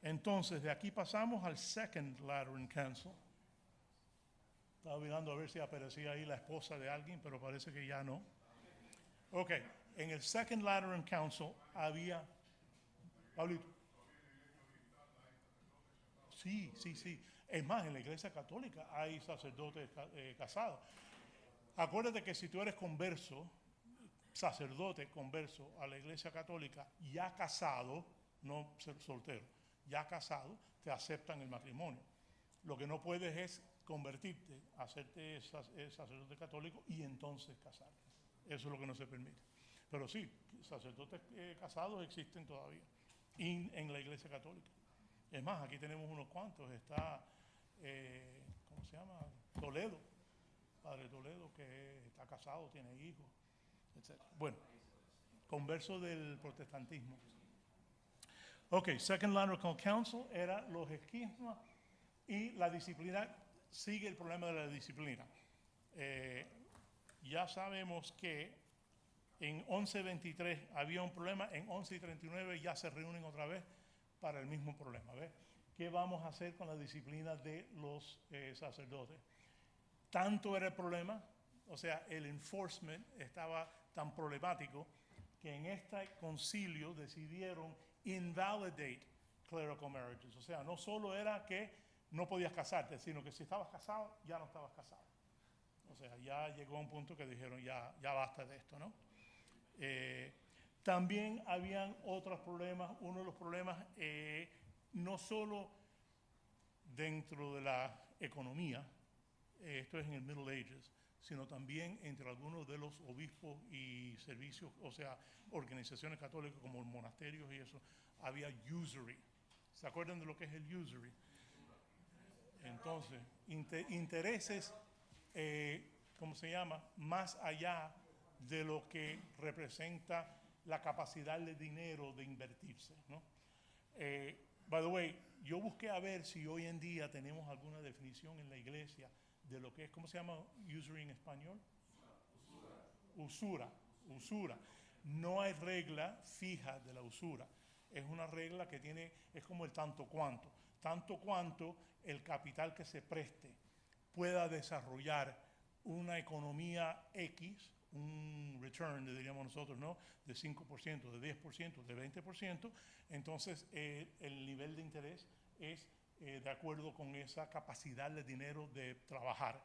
Speaker 1: entonces de aquí pasamos al Second Lateran Council. Estaba mirando a ver si aparecía ahí la esposa de alguien, pero parece que ya no. Ok, en el Second Lateran Council había... Pablito. Sí, sí, sí. Es más, en la Iglesia Católica hay sacerdotes casados. Acuérdate que si tú eres converso, sacerdote converso a la Iglesia Católica, ya casado, no ser soltero, ya casado, te aceptan el matrimonio. Lo que no puedes es convertirte, hacerte sacerdote católico y entonces casarte. Eso es lo que no se permite. Pero sí, sacerdotes casados existen todavía en la Iglesia Católica. Es más, aquí tenemos unos cuantos. Está, ¿cómo se llama? Toledo, Padre Toledo, que está casado, tiene hijos, etc. Bueno, converso del protestantismo. Ok, Second Lateran Council era los esquismas y la disciplina, sigue el problema de la disciplina. Ya sabemos que en 1123 había un problema, en 1139 ya se reúnen otra vez para el mismo problema. ¿Ves? ¿Qué vamos a hacer con la disciplina de los sacerdotes? Tanto era el problema, o sea, el enforcement estaba tan problemático que en este concilio decidieron invalidate clerical marriages. O sea, no solo era que no podías casarte, sino que si estabas casado, ya no estabas casado. O sea, ya llegó a un punto que dijeron, ya basta de esto, ¿no? También habían otros problemas. Uno de los problemas, no solo dentro de la economía, esto es en el Middle Ages, sino también entre algunos de los obispos y servicios, o sea, organizaciones católicas como monasterios y eso, había usury. ¿Se acuerdan de lo que es el usury? Entonces, intereses, ¿cómo se llama? Más allá de lo que representa la capacidad de dinero de invertirse, ¿no? By the way, yo busqué a ver si hoy en día tenemos alguna definición en la iglesia de lo que es, ¿cómo se llama usury en español? Usura. No hay regla fija de la usura. Es una regla que tiene, es como el tanto cuanto el capital que se preste pueda desarrollar una economía X, un return, diríamos nosotros, ¿no? De 5%, de 10%, de 20%, entonces el nivel de interés es de acuerdo con esa capacidad de dinero de trabajar.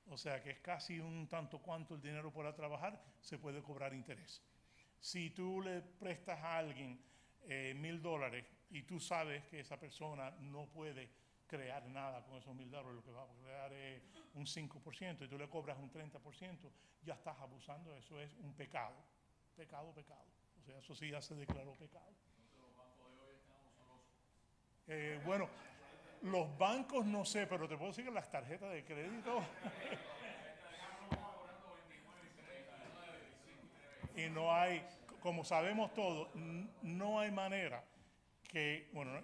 Speaker 1: O sea que es casi un tanto cuanto el dinero para trabajar, se puede cobrar interés. Si tú le prestas a alguien $1,000 y tú sabes que esa persona no puede crear nada con esos $1,000, lo que va a crear es un 5% y tú le cobras un 30%, ya estás abusando, eso es un pecado. Pecado. O sea, eso sí ya se declaró pecado. Bueno, los bancos no sé, pero te puedo decir que las tarjetas de crédito y no hay, como sabemos todos, no hay manera que, bueno,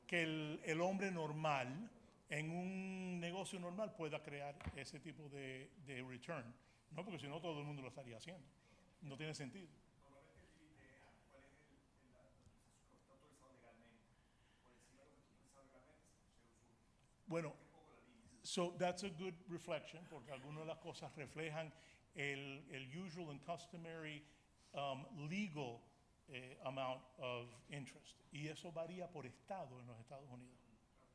Speaker 1: que el hombre normal en un negocio normal pueda crear ese tipo de return, ¿no? Porque si no todo el mundo lo estaría haciendo. No tiene sentido. Bueno, so that's a good reflection, porque algunas de las cosas reflejan el usual and customary legal amount of interest. Y eso varía por estado en los Estados Unidos.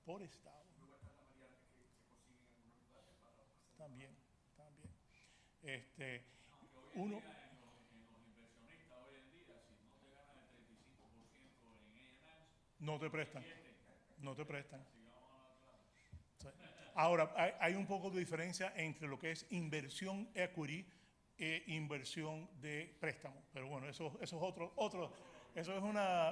Speaker 1: Por estado. También, también. Uno, no te prestan, no te prestan. Sí. Ahora, hay un poco de diferencia entre lo que es inversión equity e inversión de préstamo. Pero bueno, eso es otro, eso es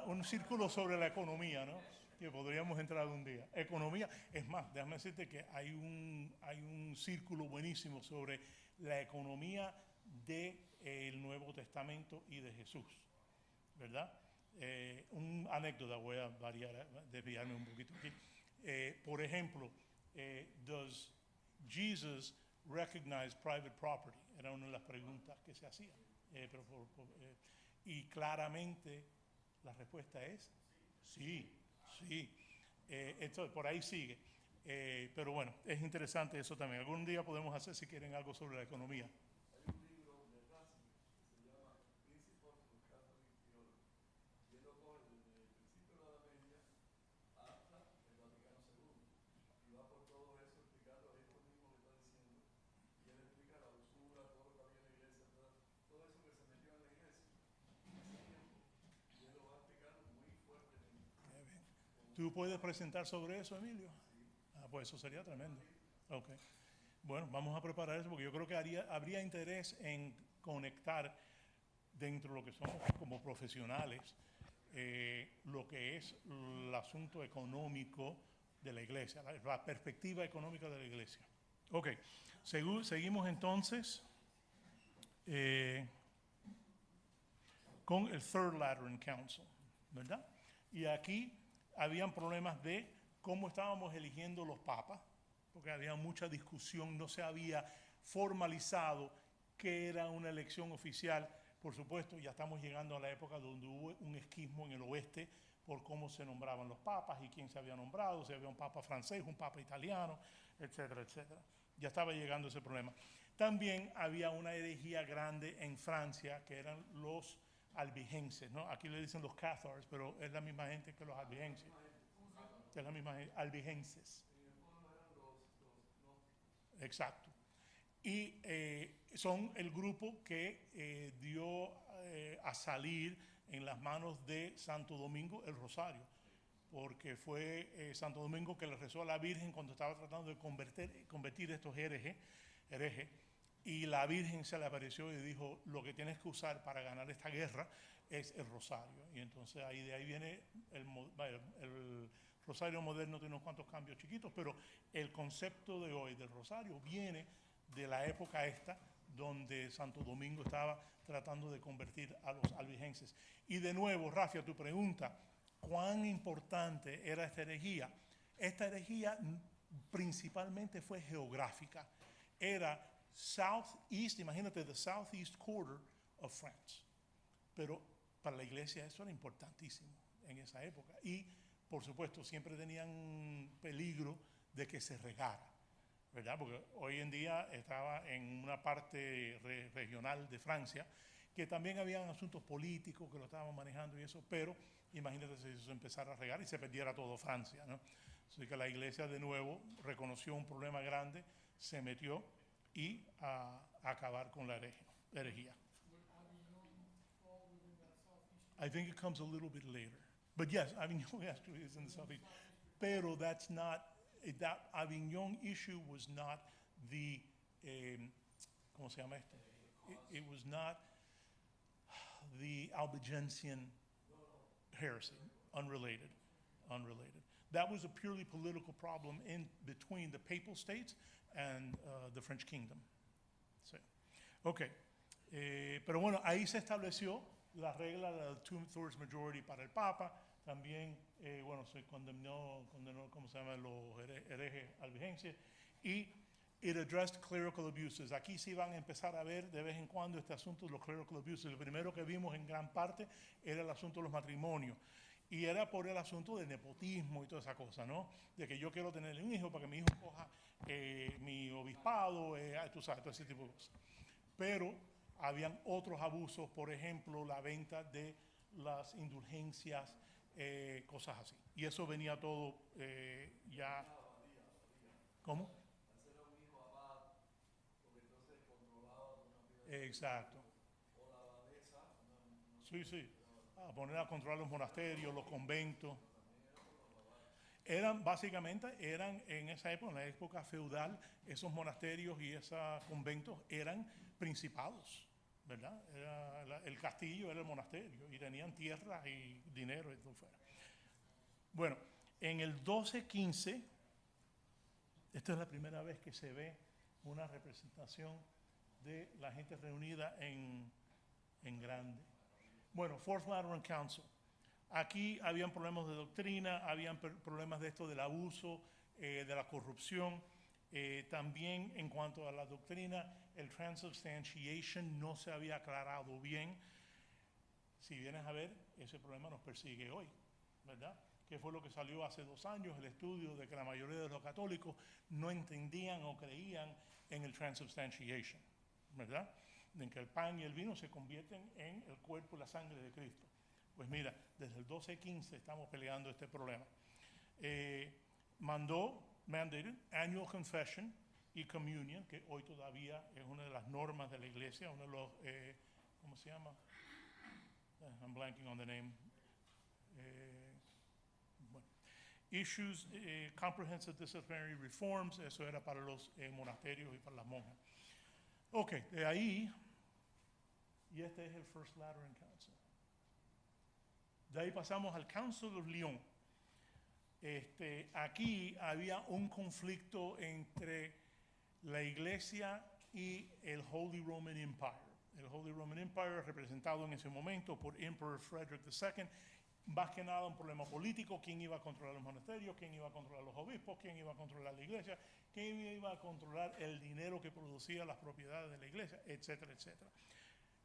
Speaker 1: un círculo sobre la economía, ¿no? Que podríamos entrar un día. Economía, es más, déjame decirte que hay un círculo buenísimo sobre la economía del Nuevo Testamento y de Jesús, ¿verdad? Una anécdota, voy a desviarme un poquito aquí. Por ejemplo, does Jesus recognize private property? Era una de las preguntas que se hacían. Y claramente la respuesta es sí, sí. Entonces, por ahí sigue. Pero bueno, es interesante eso también. Algún día podemos hacer, si quieren, algo sobre la economía. ¿Tú puedes presentar sobre eso, Emilio? Ah, pues eso sería tremendo. Ok. Bueno, vamos a preparar eso porque yo creo que habría interés en conectar dentro de lo que somos como profesionales lo que es el asunto económico de la iglesia, la perspectiva económica de la iglesia. Ok, seguimos entonces con el Third Lateran Council, ¿verdad? Y aquí habían problemas de cómo estábamos eligiendo los papas, porque había mucha discusión, no se había formalizado qué era una elección oficial. Por supuesto, ya estamos llegando a la época donde hubo un esquismo en el oeste por cómo se nombraban los papas y quién se había nombrado, si había un papa francés, un papa italiano, etcétera, etcétera. Ya estaba llegando ese problema. También había una herejía grande en Francia, que eran los albigenses, ¿no? Aquí le dicen los cathars, pero es la misma gente que los albigenses. Es la misma gente, albigenses. Exacto. Y son el grupo que dio a salir en las manos de Santo Domingo el Rosario, porque fue Santo Domingo que le rezó a la Virgen cuando estaba tratando de convertir estos herejes, y la Virgen se le apareció y dijo, lo que tienes que usar para ganar esta guerra es el Rosario. Y entonces de ahí viene el Rosario moderno, tiene unos cuantos cambios chiquitos, pero el concepto de hoy del Rosario viene de la época esta donde Santo Domingo estaba tratando de convertir a los albigenses. Y de nuevo, Rafi, a tu pregunta, ¿cuán importante era esta herejía? Esta herejía principalmente fue geográfica. Era southeast, imagínate, the southeast quarter of France. Pero para la iglesia eso era importantísimo en esa época. Y, por supuesto, siempre tenían peligro de que se regara, ¿verdad? Porque hoy en día estaba en una parte regional de Francia que también habían asuntos políticos que lo estaban manejando y eso, pero imagínate si eso empezara a regar y se perdiera todo Francia, ¿no? Así que la iglesia de nuevo reconoció un problema grande, se metió y a acabar con la herejía. I think it comes a little bit later. But yes, Avignon actually is in the southeast. Pero that's not, that Avignon issue was not the, ¿cómo se llama esto? It was not the Albigensian heresy, unrelated. That was a purely political problem in between the papal states and the French kingdom. Sí. Okay. Pero bueno, ahí se estableció la regla de la two-thirds majority para el Papa. También, bueno, se condenó, ¿cómo se llama?, los herejes albigenses. Y it addressed clerical abuses. Aquí sí van a empezar a ver de vez en cuando este asunto de los clerical abuses. Lo primero que vimos en gran parte era el asunto de los matrimonios. Y era por el asunto del nepotismo y toda esa cosa, ¿no? De que yo quiero tener un hijo para que mi hijo coja mi obispado, tú sabes, todo ese tipo de cosas. Pero Habían otros abusos, por ejemplo, la venta de las indulgencias, cosas así. Y eso venía todo ya. ¿Cómo? Exacto. Sí, sí. A poner a controlar los monasterios, los conventos. Básicamente en esa época, en la época feudal, esos monasterios y esos conventos eran principados, ¿verdad? El castillo era el monasterio y tenían tierras y dinero y todo fuera. Bueno, en el 1215, esta es la primera vez que se ve una representación de la gente reunida en grande. Bueno, Fourth Lateran Council. Aquí habían problemas de doctrina, habían problemas de esto del abuso, de la corrupción. También en cuanto a la doctrina, el transubstantiation no se había aclarado bien. Si vienes a ver, ese problema nos persigue hoy, ¿verdad? Que fue lo que salió hace 2 años, el estudio de que la mayoría de los católicos no entendían o creían en el transubstantiation, ¿verdad? En que el pan y el vino se convierten en el cuerpo y la sangre de Cristo. Pues mira, desde el 1215 estamos peleando este problema. Mandated Annual Confession y Communion, que hoy todavía es una de las normas de la iglesia, uno de los, ¿cómo se llama? I'm blanking on the name. Bueno. Issues, Comprehensive Disciplinary Reforms, eso era para los monasterios y para las monjas. Ok, de ahí, y este es el First Lateran Council. De ahí pasamos al Council of Lyon. Aquí había un conflicto entre la iglesia y el Holy Roman Empire. El Holy Roman Empire, representado en ese momento por Emperor Frederick II, más que nada un problema político: quién iba a controlar los monasterios, quién iba a controlar los obispos, quién iba a controlar la iglesia, quién iba a controlar el dinero que producía las propiedades de la iglesia, etcétera, etcétera.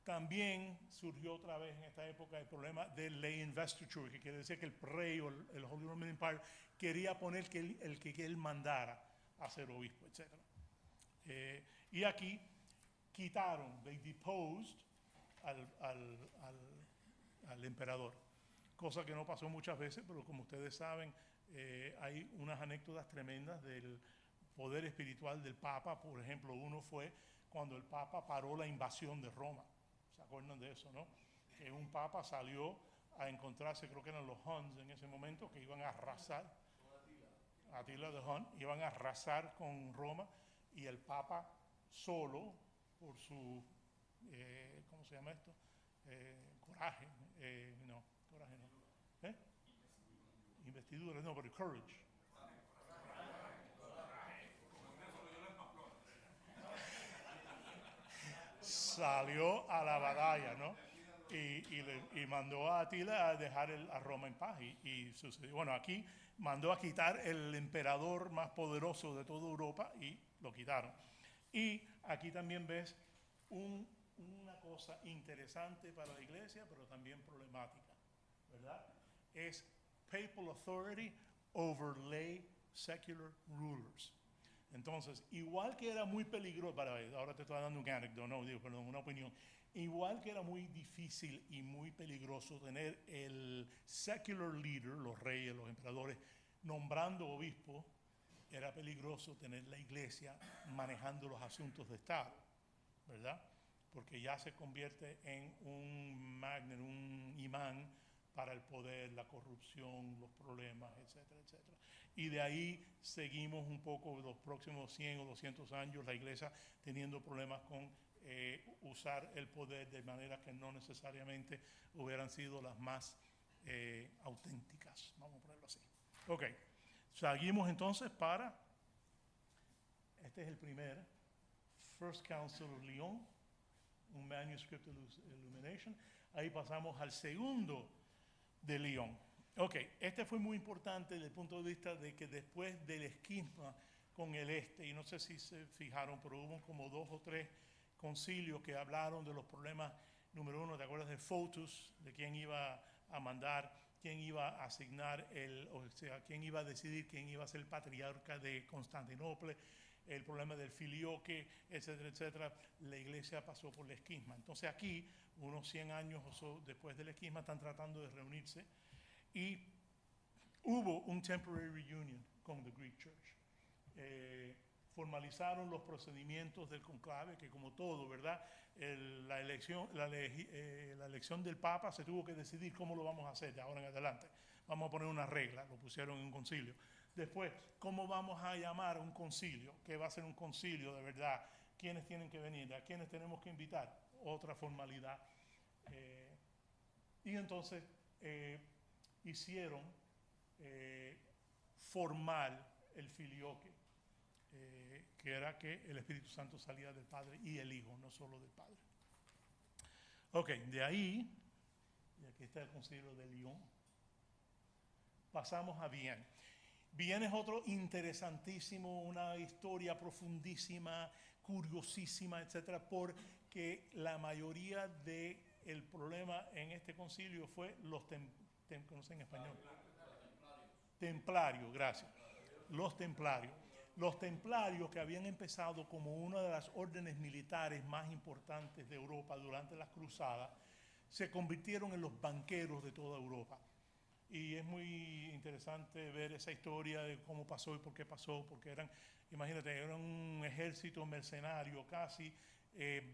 Speaker 1: También surgió otra vez en esta época el problema de lay investiture, que quiere decir que el rey o el Holy Roman Empire quería poner el que él mandara a ser obispo, etc. Y aquí quitaron, they deposed al emperador, cosa que no pasó muchas veces, pero como ustedes saben, hay unas anécdotas tremendas del poder espiritual del Papa. Por ejemplo, uno fue cuando el Papa paró la invasión de Roma. ¿Se acuerdan de eso, no? Que un papa salió a encontrarse, creo que eran los Huns en ese momento, que iban a arrasar, Atila de Hun, iban a arrasar con Roma, y el papa solo, por su, ¿cómo se llama esto? Coraje, coraje no. Investidura, no, pero courage. Salió a la batalla, ¿no? Y mandó a Atila a dejar a Roma en paz. Y sucedió. Bueno, aquí mandó a quitar el emperador más poderoso de toda Europa y lo quitaron. Y aquí también ves una cosa interesante para la iglesia, pero también problemática, ¿verdad? Es papal authority over lay secular rulers. Entonces, igual que era muy peligroso, ahora te estoy dando un anécdota, una opinión, igual que era muy difícil y muy peligroso tener el secular leader, los reyes, los emperadores, nombrando obispo, era peligroso tener la iglesia manejando los asuntos de Estado, ¿verdad? Porque ya se convierte en un magnet, un imán para el poder, la corrupción, los problemas, etcétera, etcétera. Y de ahí seguimos un poco los próximos 100 o 200 años, la iglesia teniendo problemas con usar el poder de manera que no necesariamente hubieran sido las más auténticas, vamos a ponerlo así. Ok, seguimos entonces este es el primer First Council of Lyon, un Manuscript Illumination. Ahí pasamos al segundo de Lyon. Ok, este fue muy importante desde el punto de vista de que después del esquisma con el este, y no sé si se fijaron, pero hubo como 2 o 3 concilios que hablaron de los problemas. Número 1, ¿te acuerdas de Fotus? De quién iba a mandar, quién iba a asignar, quién iba a decidir quién iba a ser el patriarca de Constantinopla. el problema del filioque, etcétera, etcétera, la iglesia pasó por la esquisma. Entonces aquí, unos 100 años o so después del esquisma, están tratando de reunirse y hubo un temporary reunion con the Greek Church. Formalizaron los procedimientos del conclave, que como todo, ¿verdad? La elección del Papa se tuvo que decidir cómo lo vamos a hacer de ahora en adelante. Vamos a poner una regla, lo pusieron en un concilio. Después, ¿cómo vamos a llamar a un concilio? ¿Qué va a ser un concilio de verdad? ¿Quiénes tienen que venir? ¿A quiénes tenemos que invitar? Otra formalidad. Y entonces hicieron formal el filioque, que era que el Espíritu Santo salía del Padre y el Hijo, no solo del Padre. Ok, de ahí, y aquí está el concilio de Lyon, pasamos a Viena. Viena es otro interesantísimo, una historia profundísima, curiosísima, etcétera, porque la mayoría del problema en este concilio fue los ¿cómo se en español? Templarios, gracias. Los templarios. Los templarios, que habían empezado como una de las órdenes militares más importantes de Europa durante las cruzadas, se convirtieron en los banqueros de toda Europa. Y es muy interesante ver esa historia de cómo pasó y por qué pasó, porque imagínate, eran un ejército mercenario casi,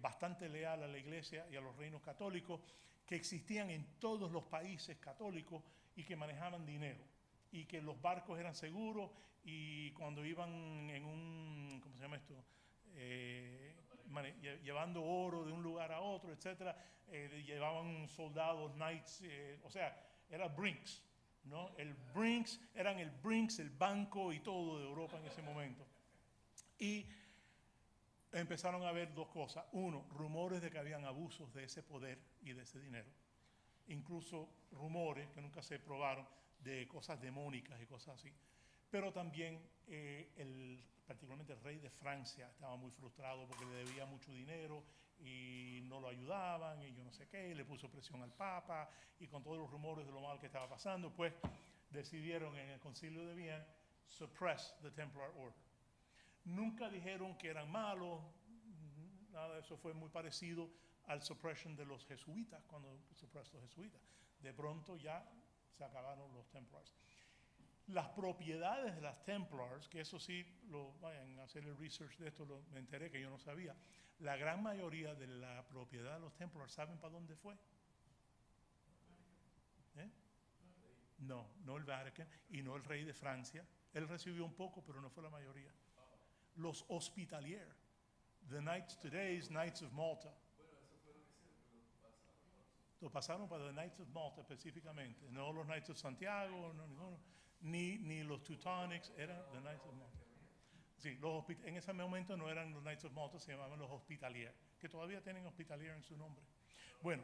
Speaker 1: bastante leal a la iglesia y a los reinos católicos, que existían en todos los países católicos y que manejaban dinero, y que los barcos eran seguros, y cuando iban en un, ¿cómo se llama esto? Llevando oro de un lugar a otro, etcétera, llevaban soldados, knights, o sea, era Brinks, ¿no? Eran el Brinks, el banco y todo de Europa en ese momento. Y empezaron a ver dos cosas. Uno, rumores de que habían abusos de ese poder y de ese dinero. Incluso rumores que nunca se probaron de cosas demónicas y cosas así. Pero también particularmente el rey de Francia estaba muy frustrado porque le debía mucho dinero y no lo ayudaban y yo no sé qué, y le puso presión al Papa, y con todos los rumores de lo mal que estaba pasando, pues decidieron en el Concilio de Viena suppress the Templar Order. Nunca dijeron que eran malos, nada de eso, fue muy parecido al suppression de los jesuitas, cuando supresó los jesuitas. De pronto ya se acabaron los Templars. Las propiedades de las Templars, que eso sí, vayan a hacer el research de esto, me enteré que yo no sabía. La gran mayoría de la propiedad de los Templars, ¿saben para dónde fue? No, no el Vatican y no el rey de Francia. Él recibió un poco, pero no fue la mayoría. Los Hospitaliers, the Knights Today's Knights of Malta. Lo pasaron para the Knights of Malta específicamente, no los Knights of Santiago, ni los Teutonics, eran the Knights of Malta. Sí, en ese momento no eran los Knights of Malta, se llamaban los Hospitaliers, que todavía tienen Hospitalier en su nombre. Bueno,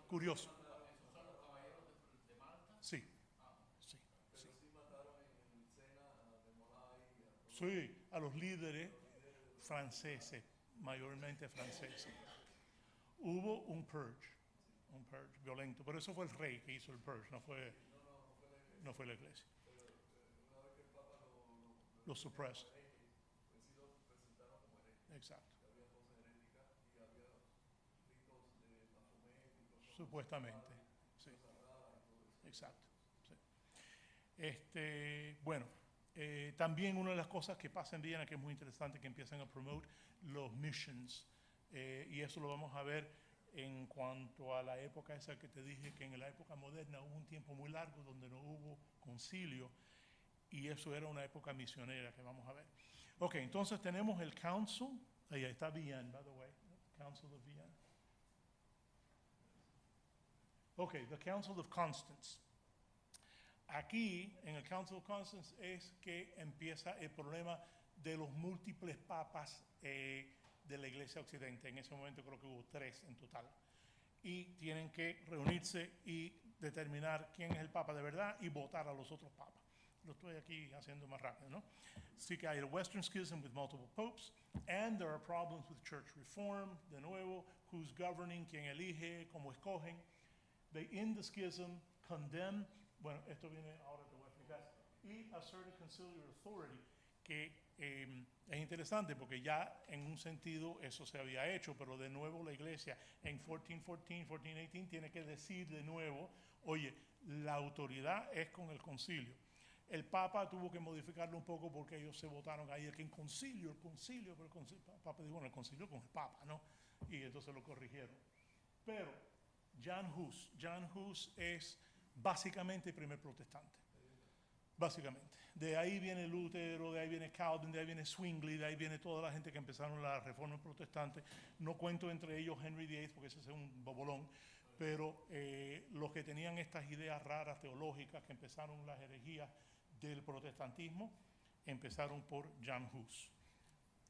Speaker 1: curioso. Sí, sí, sí. Sí, a los líderes franceses, mayormente franceses. Hubo un purge violento, pero eso fue el rey que hizo el purge, no fue la iglesia. Lo suppressed. Exacto. Supuestamente, sí. Exacto. Sí. Bueno, también una de las cosas que pasa en Viena, que es muy interesante, que empiezan a promote los missions, y eso lo vamos a ver en cuanto a la época esa que te dije, que en la época moderna hubo un tiempo muy largo donde no hubo concilio, y eso era una época misionera que vamos a ver. Ok, entonces tenemos el Council, ahí está Vienne, by the way, Council of Vienne. Ok, the Council of Constance. Aquí, en el Council of Constance, es que empieza el problema de los múltiples papas de la Iglesia Occidente. En ese momento creo que hubo 3 en total. Y tienen que reunirse y determinar quién es el papa de verdad y votar a los otros papas. Lo estoy aquí haciendo más rápido, ¿no? Sí que hay el Western Schism with multiple popes, and there are problems with church reform, de nuevo, who's governing, quién elige, cómo escogen. They end the schism, condemn, bueno, esto viene ahora, te voy a explicar, y assert a conciliar authority, que Es interesante porque ya en un sentido eso se había hecho, pero de nuevo la iglesia en 1414, 1418 tiene que decir de nuevo, oye, la autoridad es con el concilio. El Papa tuvo que modificarlo un poco porque ellos se votaron ahí, que en concilio, pero el Papa dijo, bueno, el concilio con el Papa, ¿no? Y entonces lo corrigieron. Pero Jan Hus es básicamente el primer protestante. Básicamente. De ahí viene Lutero, de ahí viene Calvin, de ahí viene Zwingli, de ahí viene toda la gente que empezaron la reforma protestante. No cuento entre ellos Henry VIII porque ese es un bobolón, pero los que tenían estas ideas raras teológicas que empezaron las herejías del protestantismo, empezaron por Jan Hus,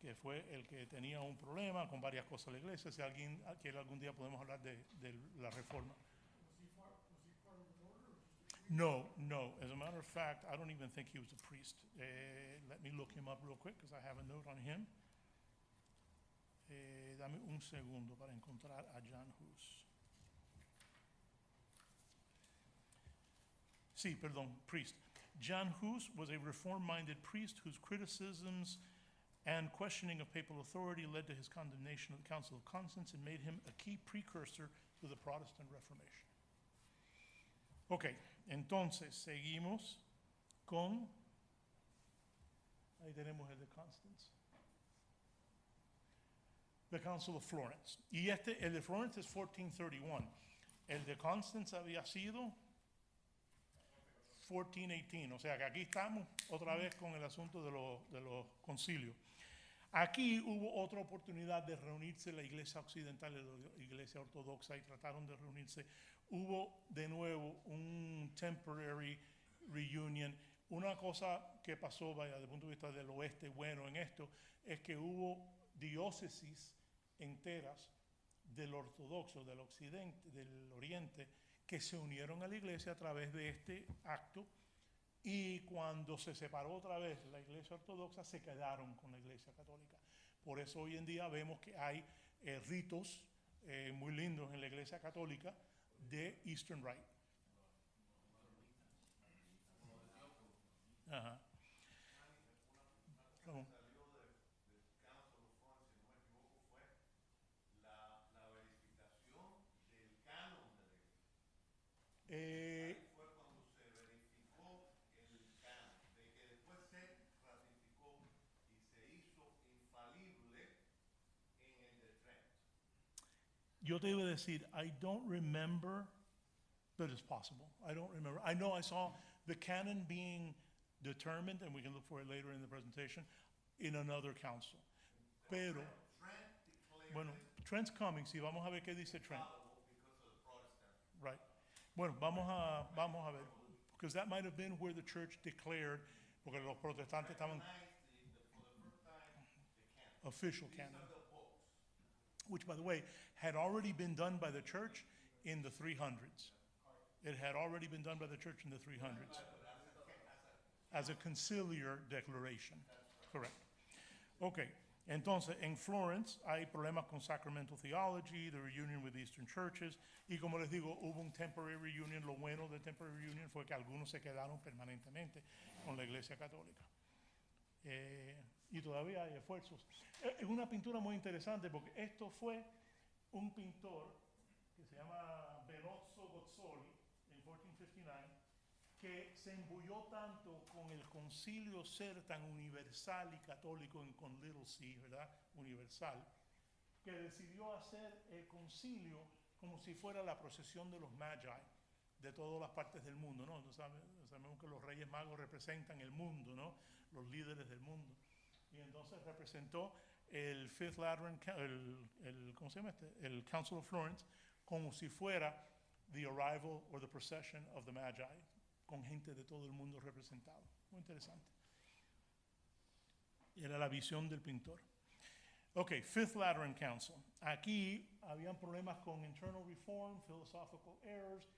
Speaker 1: que fue el que tenía un problema con varias cosas de la iglesia. Si alguien quiere algún día podemos hablar de la reforma. No. As a matter of fact, I don't even think he was a priest. Let me look him up real quick because I have a note on him. Dame un segundo para encontrar a Jan Hus. Sí, perdón, priest. Jan Hus was a reform-minded priest whose criticisms and questioning of papal authority led to his condemnation of the Council of Constance and made him a key precursor to the Protestant Reformation. Ok, entonces seguimos con, ahí tenemos el de Constance, the Council of Florence. Y el de Florence es 1431. El de Constance había sido 1418, o sea que aquí estamos otra vez con el asunto de los concilios. Aquí hubo otra oportunidad de reunirse la iglesia occidental y la iglesia ortodoxa y trataron de reunirse. Hubo de nuevo un temporary reunion. Una cosa que pasó, vaya, desde el punto de vista del oeste, bueno en esto, es que hubo diócesis enteras del ortodoxo, del occidente, del oriente, que se unieron a la iglesia a través de este acto. Y cuando se separó otra vez la iglesia ortodoxa, se quedaron con la iglesia católica. Por eso hoy en día vemos que hay ritos muy lindos en la iglesia católica de Eastern Rite. Ajá. ¿Cómo?
Speaker 3: Salió del Council of Florence, si no me equivoco, fue la verificación del canon de la iglesia. Ahí fue cuando se verificó el canon, de que después se ratificó y se hizo infalible en el de Trent.
Speaker 1: Yo te iba a decir, I don't remember, but it's possible. I don't remember. I know I saw the canon being determined, and we can look for it later in the presentation, in another council. Pero,
Speaker 3: Trent declared
Speaker 1: bueno, Trent's coming, sí, vamos a ver qué dice Trent.
Speaker 3: infallible because of the Protestant.
Speaker 1: Right. Bueno, vamos a ver, because that might have been where the church declared, porque los protestantes estaban
Speaker 3: Recognized for the first time the canon.
Speaker 1: official
Speaker 3: These
Speaker 1: canon,
Speaker 3: are the books.
Speaker 1: which, by the way, had already been done by the church in the 300s. It had already been done by the church in the 300s as a conciliar declaration. Correct. Okay. Entonces, en Florence hay problemas con sacramental theology, the reunion with Eastern churches, y como les digo, hubo un temporary reunion. Lo bueno del temporary reunion fue que algunos se quedaron permanentemente con la Iglesia Católica. Y todavía hay esfuerzos. Es una pintura muy interesante porque esto fue un pintor que se llama Benozzo Gozzoli en 1459, que se embulló tanto con el concilio ser tan universal y católico con little c, ¿verdad? Universal, que decidió hacer el concilio como si fuera la procesión de los Magi de todas las partes del mundo, ¿no? Sabemos que los Reyes Magos representan el mundo, ¿no? Los líderes del mundo. Y entonces representó el Fifth Lateran, ¿cómo se llama este? El Council of Florence, como si fuera the arrival or the procession of the Magi, con gente de todo el mundo representado. Muy interesante. Y era la visión del pintor. Ok, Fifth Lateran Council. Aquí habían problemas con internal reform, philosophical errors.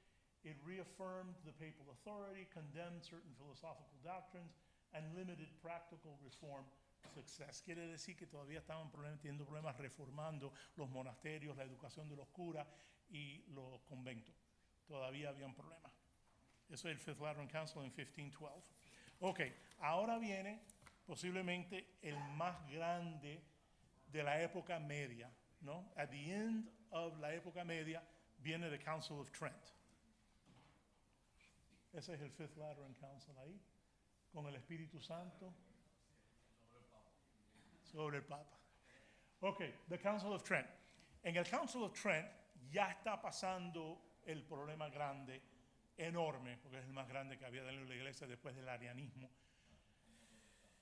Speaker 1: It reaffirmed the papal authority, condemned certain philosophical doctrines, and limited practical reform success. Quiere decir que todavía estaban teniendo problemas reformando los monasterios, la educación de los curas y los conventos. Todavía habían problemas. Eso es el Fifth Lateran Council en 1512. Ok, ahora viene posiblemente el más grande de la época media, ¿no? At the end of la época media viene the Council of Trent. Ese es el Fifth Lateran Council ahí, con el Espíritu Santo sobre el Papa. Ok, the Council of Trent. En el Council of Trent ya está pasando el problema grande, enorme, porque es el más grande que había dentro de la iglesia después del arianismo,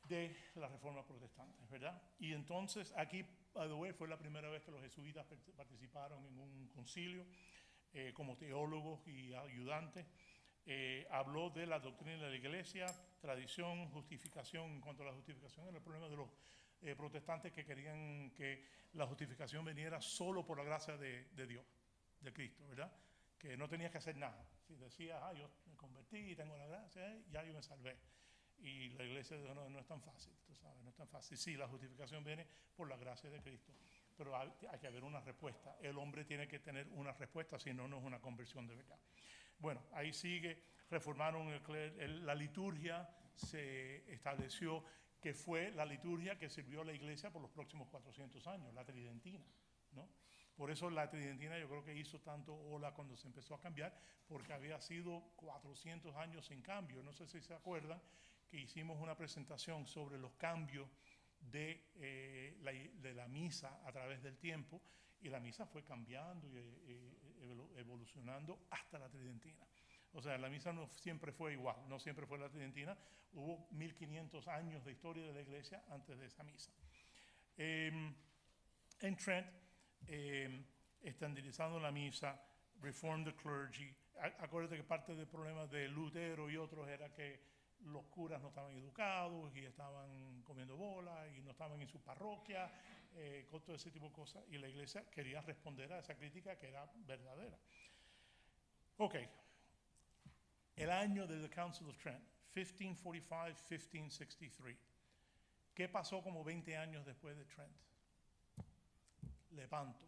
Speaker 1: de la Reforma Protestante, ¿verdad? Y entonces aquí, by the way, fue la primera vez que los jesuitas participaron en un concilio como teólogos y ayudantes. Habló de la doctrina de la iglesia, tradición, justificación. En cuanto a la justificación, era el problema de los protestantes que querían que la justificación viniera solo por la gracia de Dios, de Cristo, ¿verdad? Que no tenías que hacer nada. Si decías, yo me convertí y tengo la gracia, ya yo me salvé. Y la iglesia no es tan fácil, tú sabes, no es tan fácil. Sí, la justificación viene por la gracia de Cristo, pero hay que haber una respuesta. El hombre tiene que tener una respuesta, si no, no es una conversión de verdad. Bueno, ahí sigue, reformaron la liturgia, se estableció que fue la liturgia que sirvió a la iglesia por los próximos 400 años, la tridentina, ¿no? Por eso la tridentina yo creo que hizo tanto ola cuando se empezó a cambiar, porque había sido 400 años sin cambio. No sé si se acuerdan que hicimos una presentación sobre los cambios de la misa a través del tiempo, y la misa fue cambiando y evolucionando hasta la tridentina. O sea, la misa no siempre fue igual, no siempre fue la tridentina. Hubo 1500 años de historia de la iglesia antes de esa misa. En Trent, estandarizando la misa, reform the clergy. Acuérdate que parte del problema de Lutero y otros era que los curas no estaban educados y estaban comiendo bola y no estaban en su parroquia, con todo ese tipo de cosas, y la iglesia quería responder a esa crítica que era verdadera. Ok, el año del Council of Trent, 1545-1563. ¿Qué pasó como 20 años después de Trent? Lepanto.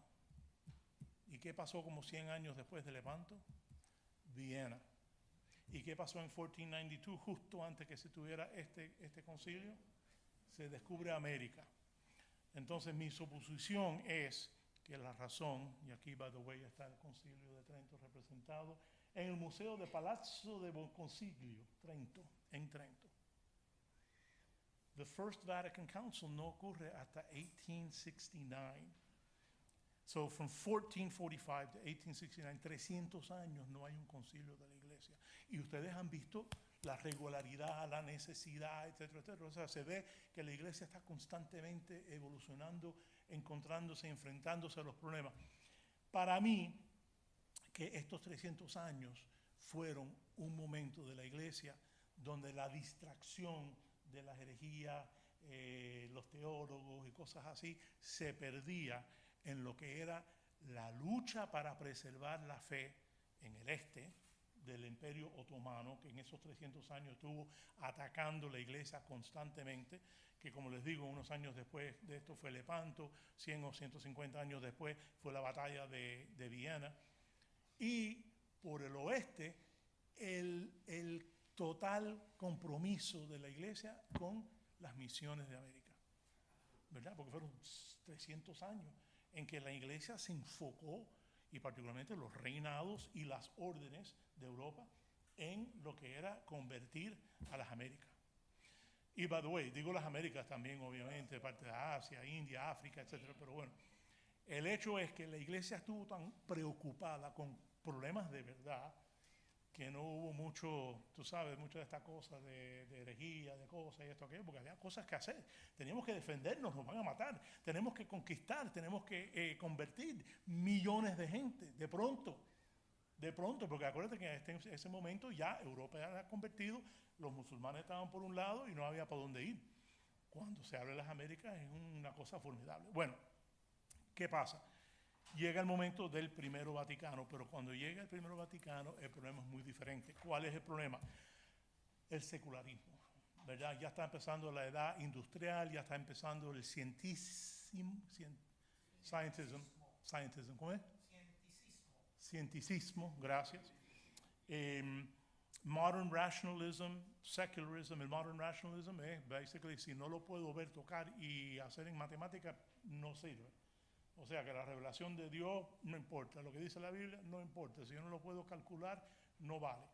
Speaker 1: ¿Y qué pasó como 100 años después de Lepanto? Viena. ¿Y qué pasó en 1492, justo antes que se tuviera este concilio? Se descubre América. Entonces mi suposición es que la razón, y aquí by the way está el concilio de Trento representado, en el Museo de Palazzo de Bonconcilio, Trento, en Trento. The First Vatican Council no ocurre hasta 1869. So from 1445 to 1869, 300 años no hay un concilio de la iglesia. Y ustedes han visto la regularidad, la necesidad, etcétera, etcétera. O sea, se ve que la iglesia está constantemente evolucionando, encontrándose, enfrentándose a los problemas. Para mí, que estos 300 años fueron un momento de la iglesia donde la distracción de las herejías, los teólogos y cosas así, se perdía en lo que era la lucha para preservar la fe en el este del Imperio Otomano, que en esos 300 años estuvo atacando la iglesia constantemente, que como les digo, unos años después de esto fue Lepanto, 100 o 150 años después fue la batalla de Viena, y por el oeste el total compromiso de la iglesia con las misiones de América, ¿verdad? Porque fueron 300 años en que la iglesia se enfocó, y particularmente los reinados y las órdenes de Europa, en lo que era convertir a las Américas. Y by the way, digo las Américas también, obviamente, parte de Asia, India, África, etcétera, pero bueno, el hecho es que la iglesia estuvo tan preocupada con problemas de verdad que no hubo mucho, tú sabes, mucho de esta cosa de herejía, de cosas y esto, aquello, porque había cosas que hacer. Teníamos que defendernos, nos van a matar, tenemos que conquistar, tenemos que convertir millones de gente, de pronto, porque acuérdate que en ese momento ya Europa ya era convertido, los musulmanes estaban por un lado y no había para dónde ir. Cuando se abre las Américas es una cosa formidable. Bueno, ¿qué pasa? Llega el momento del Primero Vaticano, pero cuando llega el Primero Vaticano el problema es muy diferente. ¿Cuál es el problema? El secularismo, ¿verdad? Ya está empezando la edad industrial, ya está empezando el scientism, ¿cómo es? Cienticismo, gracias. Modern rationalism, secularism, el modern rationalism es basically si no lo puedo ver, tocar y hacer en matemática, no sirve. O sea que la revelación de Dios no importa, lo que dice la Biblia no importa, si yo no lo puedo calcular, no vale.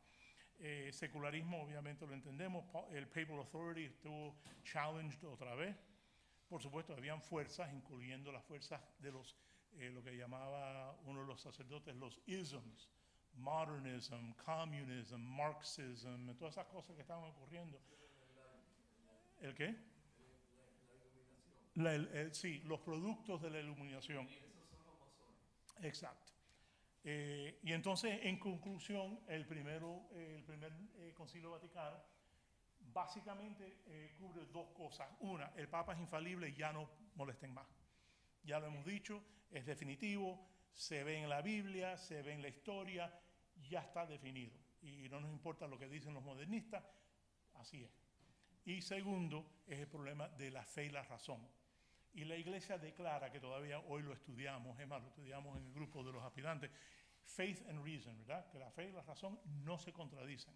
Speaker 1: Secularismo obviamente lo entendemos, el Papal Authority estuvo challenged otra vez. Por supuesto, habían fuerzas, incluyendo las fuerzas de los, lo que llamaba uno de los sacerdotes, los isms, modernism, communism, marxism, todas esas cosas que estaban ocurriendo. ¿El qué? Sí, los productos de la iluminación. Exacto. Y entonces, en conclusión, el primer Concilio Vaticano básicamente cubre dos cosas. Una, el Papa es infalible y ya no molesten más. Ya lo hemos dicho, es definitivo, se ve en la Biblia, se ve en la historia, ya está definido. Y no nos importa lo que dicen los modernistas, así es. Y segundo, es el problema de la fe y la razón. Y la Iglesia declara, que todavía hoy lo estudiamos, es más, lo estudiamos en el grupo de los aspirantes, faith and reason, ¿verdad? Que la fe y la razón no se contradicen.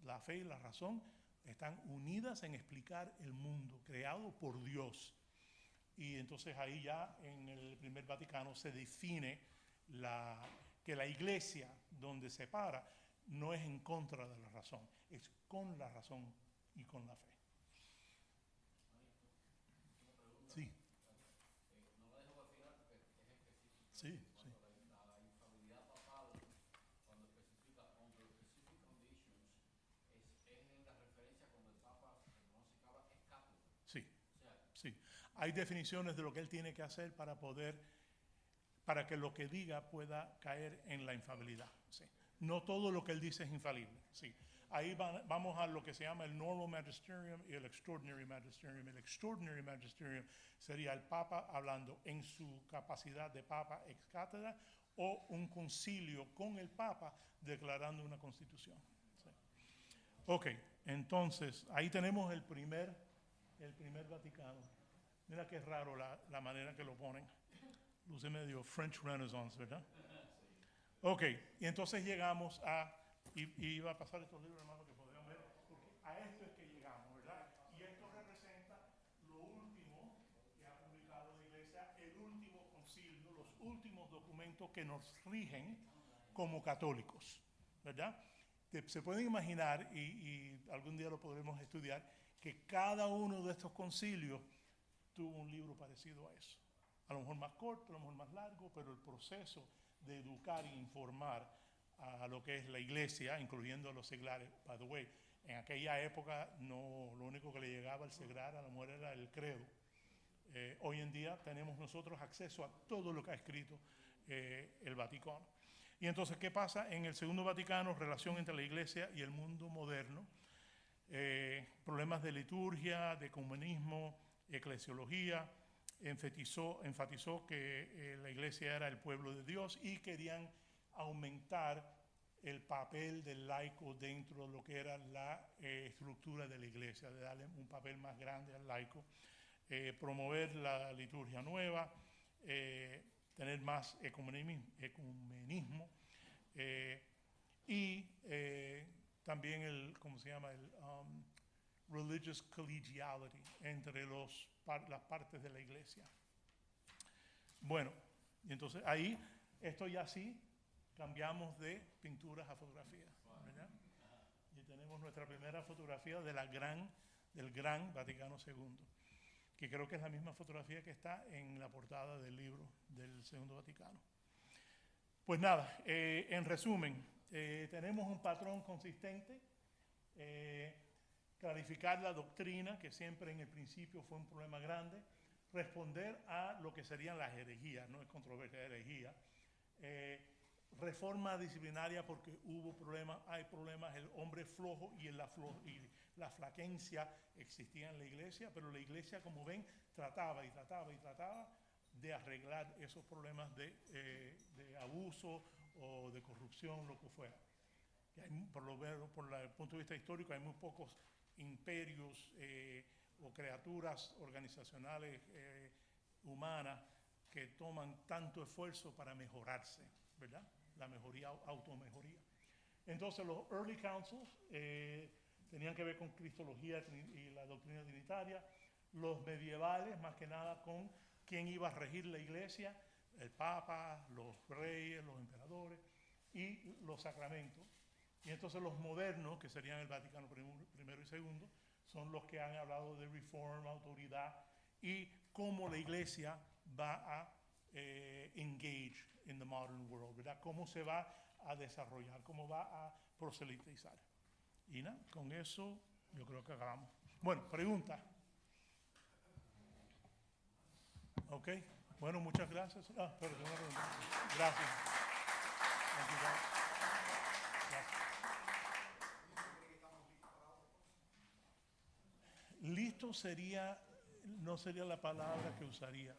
Speaker 1: La fe y la razón están unidas en explicar el mundo creado por Dios. Y entonces ahí ya en el primer Vaticano se define que la Iglesia donde se para no es en contra de la razón, es con la razón y con la fe. Sí.
Speaker 5: No lo dejo para el final porque es específico.
Speaker 1: Sí, sí.
Speaker 5: La infalibilidad papal, cuando especifica under specific conditions, es en la referencia cuando el Papa reconoce que ahora es cátedra.
Speaker 1: Sí,
Speaker 5: O sea,
Speaker 1: sí. Hay definiciones de lo que él tiene que hacer para que lo que diga pueda caer en la infalibilidad. Sí. No todo lo que él dice es infalible. Sí. Ahí vamos a lo que se llama el normal magisterium y el extraordinary magisterium. El extraordinary magisterium sería el Papa hablando en su capacidad de Papa ex cátedra o un concilio con el Papa declarando una constitución. Sí. Ok, entonces ahí tenemos el primer Vaticano. Mira qué raro la manera que lo ponen. Luce medio French Renaissance, ¿verdad? Ok, y entonces llegamos y iba a pasar estos libros, hermano, que podrían ver, porque a esto es que llegamos, ¿verdad? Y esto representa lo último que ha publicado la Iglesia, el último concilio, los últimos documentos que nos rigen como católicos, ¿verdad? Se pueden imaginar, y algún día lo podremos estudiar, que cada uno de estos concilios tuvo un libro parecido a eso. A lo mejor más corto, a lo mejor más largo, pero el proceso de educar e informar a lo que es la Iglesia, incluyendo a los seglares. By the way, en aquella época no, lo único que le llegaba al seglar a la mujer era el credo. Hoy en día tenemos nosotros acceso a todo lo que ha escrito el Vaticano. Y entonces, ¿qué pasa? En el Segundo Vaticano, relación entre la Iglesia y el mundo moderno, problemas de liturgia, de ecumenismo, eclesiología. Enfatizó que la Iglesia era el pueblo de Dios y querían aumentar el papel del laico dentro de lo que era la estructura de la Iglesia, de darle un papel más grande al laico, promover la liturgia nueva, tener más ecumenismo y también el, ¿cómo se llama? El religious collegiality entre las partes de la Iglesia. Bueno, y entonces ahí, esto ya sí, cambiamos de pinturas a fotografías, ¿verdad? Y tenemos nuestra primera fotografía del gran Vaticano II, que creo que es la misma fotografía que está en la portada del libro del Segundo Vaticano. Pues nada, en resumen, tenemos un patrón consistente, clarificar la doctrina, que siempre en el principio fue un problema grande, responder a lo que serían las herejías, no es controversia, herejía, reforma disciplinaria porque hubo problemas, hay problemas, el hombre flojo y la flaquencia existía en la Iglesia, pero la Iglesia, como ven, trataba de arreglar esos problemas de abuso o de corrupción, lo que fuera. Por el punto de vista histórico, hay muy pocos imperios o criaturas organizacionales humanas que toman tanto esfuerzo para mejorarse, ¿verdad? La mejoría, automejoría. Entonces los early councils tenían que ver con cristología y la doctrina trinitaria, los medievales más que nada con quién iba a regir la iglesia, el papa, los reyes, los emperadores y los sacramentos. Y entonces los modernos, que serían el Vaticano primero y segundo, son los que han hablado de reforma, autoridad y cómo la iglesia va a engage in the modern world, ¿verdad? Cómo se va a desarrollar, cómo va a proselytizar. Y nada, con eso yo creo que acabamos. Bueno, pregunta. Ok, bueno, muchas gracias. Pero tengo una pregunta. Gracias. Thank you, guys. Gracias. Listo sería, no sería la palabra que usaría.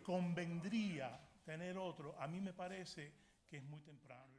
Speaker 1: Convendría tener otro. A mí me parece que es muy temprano.